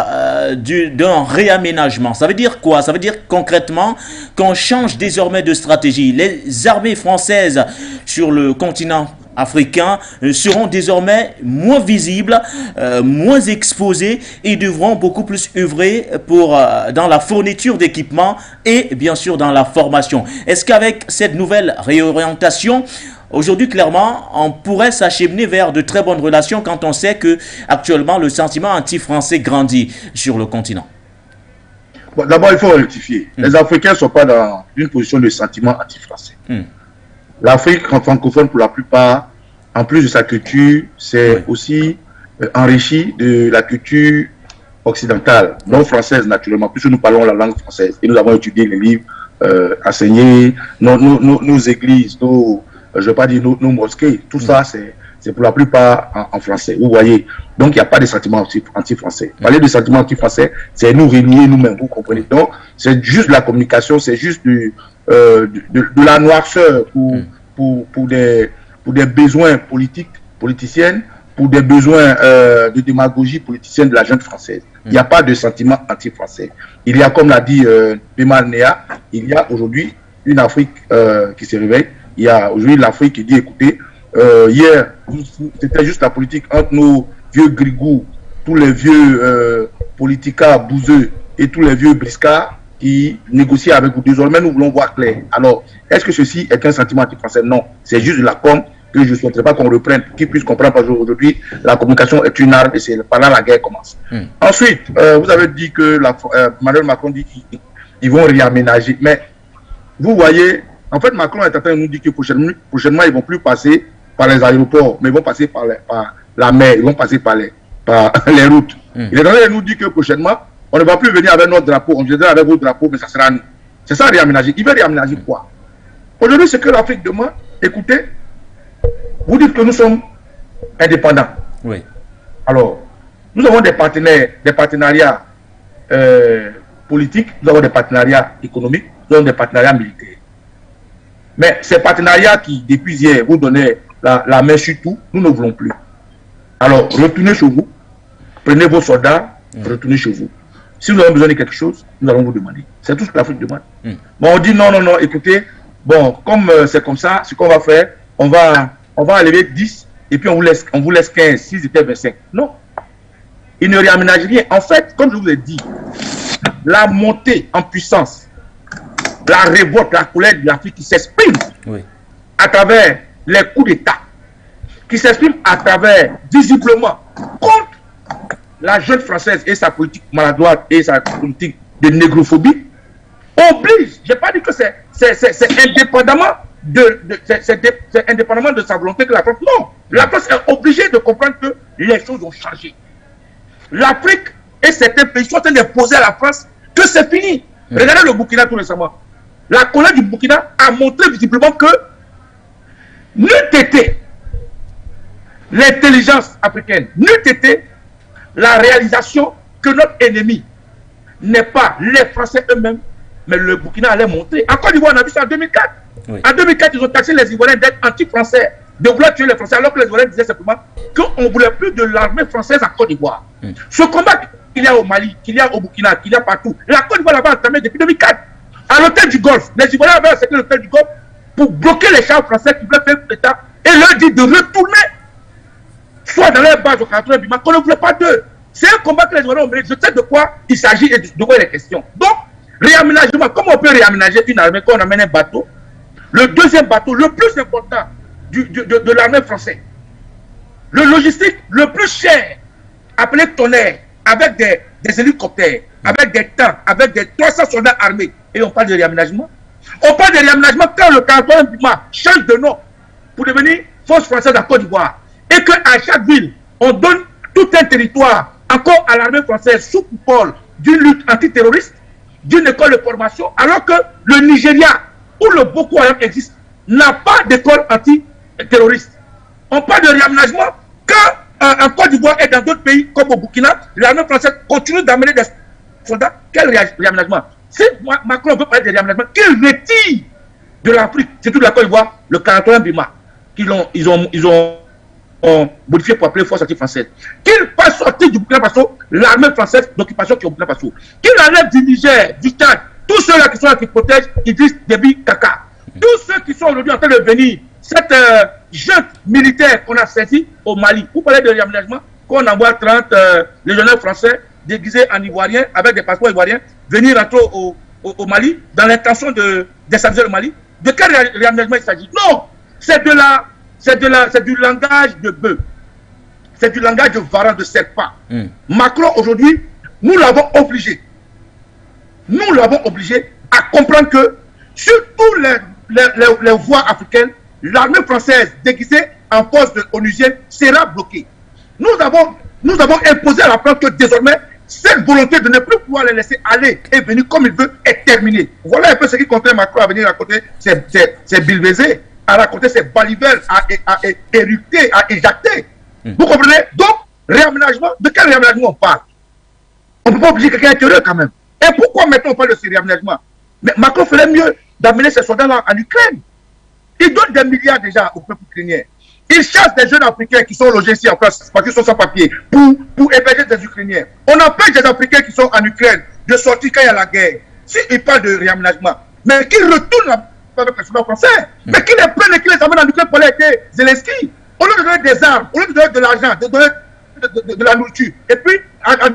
S2: d'un réaménagement. Ça veut dire quoi? Ça veut dire concrètement qu'on change désormais de stratégie. Les armées françaises sur le continent africains seront désormais moins visibles, moins exposés et devront beaucoup plus œuvrer dans la fourniture d'équipements et bien sûr dans la formation. Est-ce qu'avec cette nouvelle réorientation, aujourd'hui clairement, on pourrait s'acheminer vers de très bonnes relations quand on sait que actuellement le sentiment anti-français grandit sur le continent?
S9: Bon, d'abord, il faut rectifier. Les Africains ne sont pas dans une position de sentiment anti-français. L'Afrique francophone, pour la plupart, en plus de sa culture, c'est aussi enrichi de la culture occidentale, non française naturellement, puisque nous parlons la langue française et nous avons étudié les livres enseignés, nos églises, je ne vais pas dire nos mosquées, tout ça c'est pour la plupart en français, vous voyez. Donc il n'y a pas de sentiment anti-français. Parler de sentiment anti-français, c'est nous réunir nous-mêmes, vous comprenez. Donc c'est juste la communication, c'est juste de la noirceur pour des besoins politiciennes, pour des besoins de démagogie politicienne de la jeune française. Il n'y a pas de sentiment anti-français. Il y a, comme l'a dit Pema Neya, il y a aujourd'hui une Afrique qui se réveille. Il y a aujourd'hui l'Afrique qui dit, écoutez, hier, c'était juste la politique entre nos vieux grigous, tous les vieux politicas bouseux et tous les vieux briscards. qui négocie avec vous. Désormais, nous voulons voir clair. Alors, est-ce que ceci est un sentiment anti-français? Non, c'est juste de la com que je ne souhaiterais pas qu'on reprenne, qu'ils puissent comprendre, parce qu'aujourd'hui, la communication est une arme et c'est par là la guerre commence. Ensuite, vous avez dit que Emmanuel Macron dit qu'ils vont réaménager. Mais vous voyez, en fait, Macron est en train de nous dire que prochainement, ils ne vont plus passer par les aéroports, mais ils vont passer par la mer, ils vont passer par les routes. Il est en train de nous dire que prochainement, on ne va plus venir avec notre drapeau, on viendra avec vos drapeaux, mais ça sera nous. C'est ça réaménager. Il veut réaménager quoi? Aujourd'hui, ce que l'Afrique demande, écoutez, vous dites que nous sommes indépendants.
S2: Oui.
S9: Alors, nous avons des partenariats politiques, nous avons des partenariats économiques, nous avons des partenariats militaires. Mais ces partenariats qui, depuis hier, vous donnez la main sur tout, nous ne voulons plus. Alors, retournez chez vous, prenez vos soldats, retournez chez vous. Si nous avons besoin de quelque chose, nous allons vous demander. C'est tout ce que l'Afrique demande. Bon, on dit non, écoutez, bon, comme c'est comme ça, ce qu'on va faire, on va enlever 10 et puis on vous laisse 15, 6 et 25. Non. Il ne réaménage rien. En fait, comme je vous ai dit, la montée en puissance, la révolte, la colère de l'Afrique qui s'exprime à travers les coups d'État, qui s'exprime à travers visiblement contre la jeune française et sa politique maladroite et sa politique de négrophobie, oblige, je n'ai pas dit que c'est indépendamment indépendamment de sa volonté que la France, non, la France est obligée de comprendre que les choses ont changé. L'Afrique et certains pays sont en train d'imposer à la France que c'est fini. Regardez le Burkina tout récemment. La colère du Burkina a montré visiblement que n'eût été l'intelligence africaine, n'eût été la réalisation que notre ennemi n'est pas les Français eux-mêmes, mais le Burkina allait monter. En Côte d'Ivoire, on a vu ça en 2004. En 2004, ils ont taxé les Ivoiriens d'être anti-français, de vouloir tuer les Français, alors que les Ivoiriens disaient simplement qu'on ne voulait plus de l'armée française en Côte d'Ivoire. Ce combat qu'il y a au Mali, qu'il y a au Burkina, qu'il y a partout, la Côte d'Ivoire l'avait entamé depuis 2004. À l'hôtel du Golfe, les Ivoiriens avaient accepté l'hôtel du Golfe pour bloquer les chars français qui voulaient faire l'État et leur dire de retourner soit dans leur base au Canton Bima, qu'on ne voulait pas d'eux. C'est un combat que les Ivoiriens ont mené. Je sais de quoi il s'agit et de quoi il est question. Donc, réaménagement, comment on peut réaménager une armée quand on amène un bateau? Le deuxième bateau, le plus important de l'armée française, le logistique le plus cher, appelé Tonnerre, avec des hélicoptères, avec des tanks, avec des 300 soldats armés. Et on parle de réaménagement. On parle de réaménagement quand le Canton Bima change de nom pour devenir force française en Côte d'Ivoire. Et qu'à chaque ville, on donne tout un territoire encore à l'armée française sous coupole d'une lutte antiterroriste, d'une école de formation, alors que le Nigeria, où le Boko Haram existe, n'a pas d'école antiterroriste. On parle de réaménagement quand en Côte d'Ivoire et dans d'autres pays comme au Burkina, l'armée française continue d'amener des soldats. Quel réaménagement? Si Macron veut parler de réaménagement, qu'il retire de l'Afrique, surtout de la Côte d'Ivoire, le Canton Bima, ils ont modifié pour appeler force anti-française. Qu'il fasse sortir du Burkina Faso l'armée française d'occupation qui est au Burkina Faso. Qu'il enlève du Niger, du Tchad, tous ceux-là qui sont là qui protègent Idriss Déby Kaka. Tous ceux qui sont aujourd'hui en train de venir, cette junte militaire qu'on a saisie au Mali. Vous parlez de réaménagement, qu'on envoie 30 légionnaires français déguisés en ivoiriens, avec des passeports ivoiriens, venir entrer au Mali, dans l'intention de déstabiliser le Mali. De quel réaménagement il s'agit? Non, c'est du langage de bœuf. C'est du langage de varan, de serpent. Macron, aujourd'hui, nous l'avons obligé. Nous l'avons obligé à comprendre que sur tous les voies africaines, l'armée française déguisée en force onusienne sera bloquée. Nous avons imposé à la France que désormais, cette volonté de ne plus pouvoir les laisser aller et venir comme il veut est terminée. Voilà un peu ce qui contraint Macron à venir raconter ses bilbésés, à raconter ses balivères, à éructer, à éjacter. Vous comprenez? Donc, réaménagement, de quel réaménagement on parle? On ne peut pas obliger quelqu'un intérieur quand même. Et pourquoi maintenant on parle de ce réaménagement? Mais Macron ferait mieux d'amener ces soldats-là en Ukraine. Il donne des milliards déjà au peuple ukrainien. Il chasse des jeunes Africains qui sont logés ici en France parce qu'ils sont sans papier pour héberger des Ukrainiens. On empêche des Africains qui sont en Ukraine de sortir quand il y a la guerre. S'ils parlent de réaménagement, mais qu'ils retournent avec les soldats français, mais qu'ils les prennent et qu'ils les amènent en Ukraine pour aller aider Zelensky. Au lieu de donner des armes, au lieu de donner de l'argent, de donner de la nourriture. Et puis,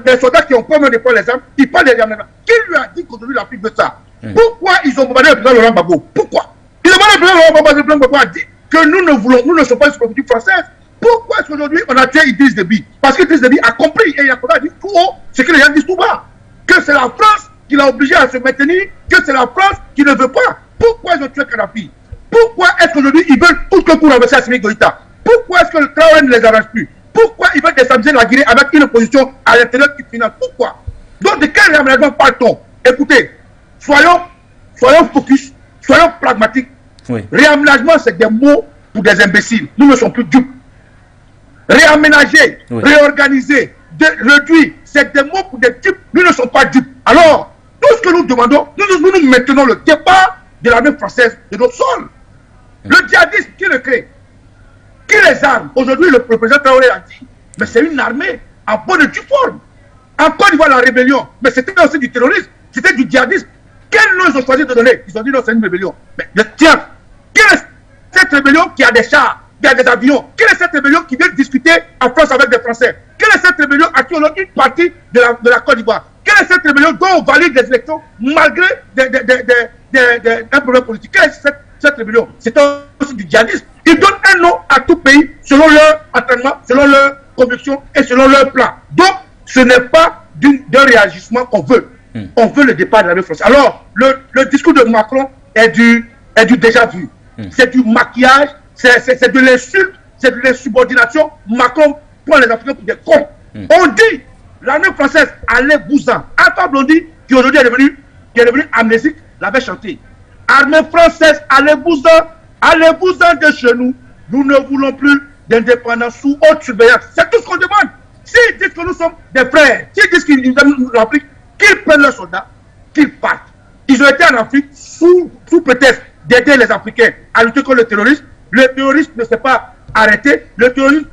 S9: des soldats qui ont peur de prendre les armes, ils parlent des armes. Qui lui a dit qu'aujourd'hui l'Afrique veut ça? Pourquoi ils ont bombardé le président Laurent Gbagbo? Pourquoi? Ils ont bombardé le président Laurent Gbagbo. Le président Gbagbo a dit que nous ne sommes pas une politique française. Pourquoi est-ce qu'aujourd'hui on a tué Idriss Déby? Parce qu'Idriss Déby a compris et il a dit tout haut ce que les gens disent tout bas. Que c'est la France qui l'a obligé à se maintenir, que c'est la France qui ne veut pas. Pourquoi ils ont tué Kadhafi? Pourquoi est-ce qu'aujourd'hui ils veulent tout que pour renverser Assimi Goïta? Pourquoi est-ce que le Traoré ne les arrange plus? Pourquoi ils veulent déstabiliser la Guinée avec une opposition à l'intérieur qui finance? Pourquoi? Donc de quel réaménagement parle-t-on? Écoutez, soyons focus, soyons pragmatiques. Oui. Réaménagement, c'est des mots pour des imbéciles. Nous ne sommes plus dupes. Réaménager, réorganiser, réduire, c'est des mots pour des types. Nous ne sommes pas dupes. Alors, tout ce que nous demandons, nous maintenons le départ de l'armée française de notre sol. Le djihadisme, qui le crée? Qui les arme? Aujourd'hui, le président Traoré a dit, mais c'est une armée en bonne et due forme. En Côte d'Ivoire, la rébellion, mais c'était aussi du terrorisme, c'était du djihadisme. Quel nom ils ont choisi de donner? Ils ont dit non, c'est une rébellion. Mais tiens, quelle est cette rébellion qui a des chars, qui a des avions? Quelle est cette rébellion qui vient discuter en France avec des Français? Quelle est cette rébellion à qui on donne une partie de la Côte d'Ivoire? Quelle est cette rébellion dont on valide des élections malgré un problème politique? Quelle est cette rébellion? C'est aussi du djihadisme. Ils donnent un nom à tout pays selon leur entraînement, selon leur conviction et selon leur plan. Donc, ce n'est pas d'un réagissement qu'on veut. On veut le départ de l'armée française. Alors, le discours de Macron est du déjà vu. C'est du maquillage, c'est de l'insulte, c'est de l'insubordination. Macron prend les Africains pour des cons. On dit, l'armée française, allez-vous-en. Alpha Blondy, qui aujourd'hui est devenu amnésique, l'avait chanté. Armée française, allez-vous-en. Allez-vous-en de chez nous. Nous ne voulons plus d'indépendance sous haute surveillance. C'est tout ce qu'on demande. S'ils disent que nous sommes des frères, s'ils disent qu'ils aiment l'Afrique, qu'ils prennent leurs soldats, qu'ils partent. Ils ont été en Afrique sous prétexte d'aider les Africains à lutter contre le terrorisme. Le terrorisme ne s'est pas arrêté. Le terrorisme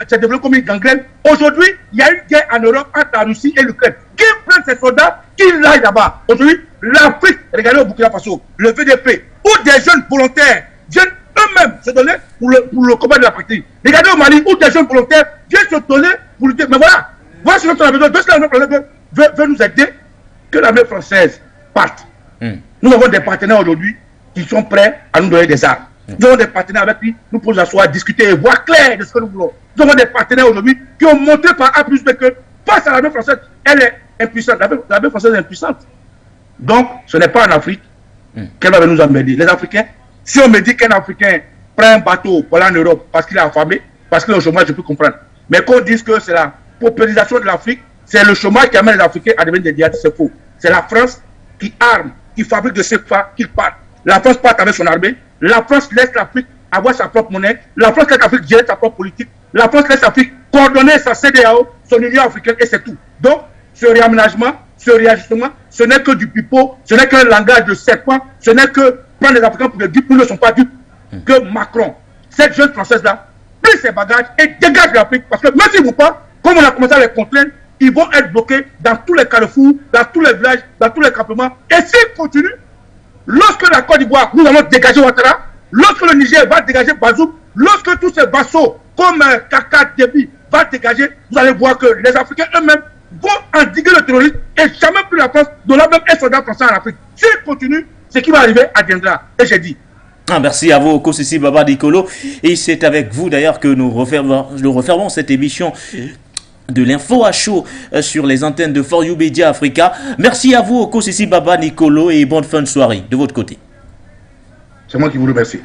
S9: s'est développé comme une gangrène. Aujourd'hui, il y a une guerre en Europe entre la Russie et l'Ukraine. Qu'ils prennent ces soldats, qu'ils l'aillent là-bas. Aujourd'hui, l'Afrique, regardez au Burkina Faso, le VDP, où des jeunes volontaires viennent eux-mêmes se donner pour le combat de la patrie. Regardez au Mali, où des jeunes volontaires viennent se donner pour lutter. Mais voilà ce dont on a besoin. De ce que l'armée française veut nous aider, que l'armée française parte. Nous avons des partenaires aujourd'hui qui sont prêts à nous donner des armes. Nous avons des partenaires avec qui nous pouvons asseoir, discuter et voir clair de ce que nous voulons. Nous avons des partenaires aujourd'hui qui ont montré par A plus B que face à l'armée française, elle est impuissante. L'armée française est impuissante. Donc, ce n'est pas en Afrique qu'elle va nous emmerder. Les Africains, si on me dit qu'un Africain prend un bateau pour aller en Europe parce qu'il est affamé, parce qu'il est au chômage, je peux comprendre. Mais qu'on dise que c'est la paupérisation de l'Afrique, c'est le chômage qui amène les Africains à devenir des djihadistes, c'est faux. C'est la France qui arme, qui fabrique de ces phares, qui part. La France part avec son armée. La France laisse l'Afrique avoir sa propre monnaie. La France laisse l'Afrique gérer sa propre politique. La France laisse l'Afrique coordonner sa CEDEAO, son Union africaine, et c'est tout. Donc, ce réaménagement, ce réajustement, ce n'est que du pipeau, ce n'est qu'un langage de serpent, ce n'est que prendre les Africains pour des dupes. Nous ne sommes pas dupes. Que Macron, cette jeune Française-là, prise ses bagages et dégage l'Afrique. Parce que même s'ils ne vont pas, comme on a commencé à les contraindre, ils vont être bloqués dans tous les carrefours, dans tous les villages, dans tous les campements. Et s'ils continuent, lorsque la Côte d'Ivoire, nous allons dégager Ouattara, lorsque le Niger va dégager Bazoum, lorsque tous ces vassaux comme Kaka Déby va dégager, vous allez voir que les Africains eux-mêmes vont endiguer le terrorisme et jamais plus la France n'aura même un soldat français en Afrique. S'ils continuent, ce qui va arriver adviendra. Et j'ai dit.
S2: Merci à vous, Kosisi Baba Nicolo. Et c'est avec vous d'ailleurs que nous refermons cette émission de l'info à chaud sur les antennes de For You Media Africa. Merci à vous, Kosisi Baba Nicolo, et bonne fin de soirée de votre côté.
S9: C'est moi qui vous remercie.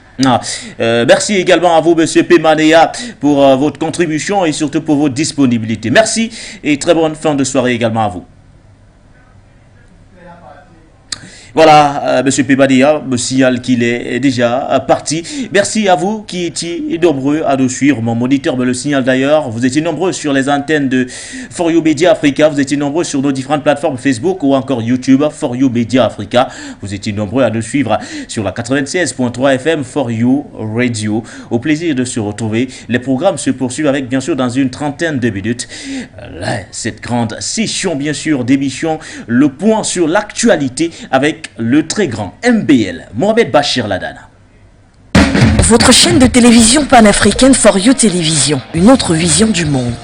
S2: Merci également à vous, Monsieur Pemanea, pour votre contribution et surtout pour votre disponibilité. Merci et très bonne fin de soirée également à vous. Voilà, Monsieur Pemanea me signale qu'il est déjà parti. Merci à vous qui étiez nombreux à nous suivre. Mon moniteur me le signale d'ailleurs. Vous étiez nombreux sur les antennes de For You Media Africa. Vous étiez nombreux sur nos différentes plateformes Facebook ou encore YouTube For You Media Africa. Vous étiez nombreux à nous suivre sur la 96.3 FM For You Radio. Au plaisir de se retrouver. Les programmes se poursuivent avec bien sûr dans une trentaine de minutes. Cette grande session bien sûr d'émission. Le point sur l'actualité avec le très grand MBL, Mohamed Bachir Ladana.
S1: Votre chaîne de télévision panafricaine For You Télévision, une autre vision du monde.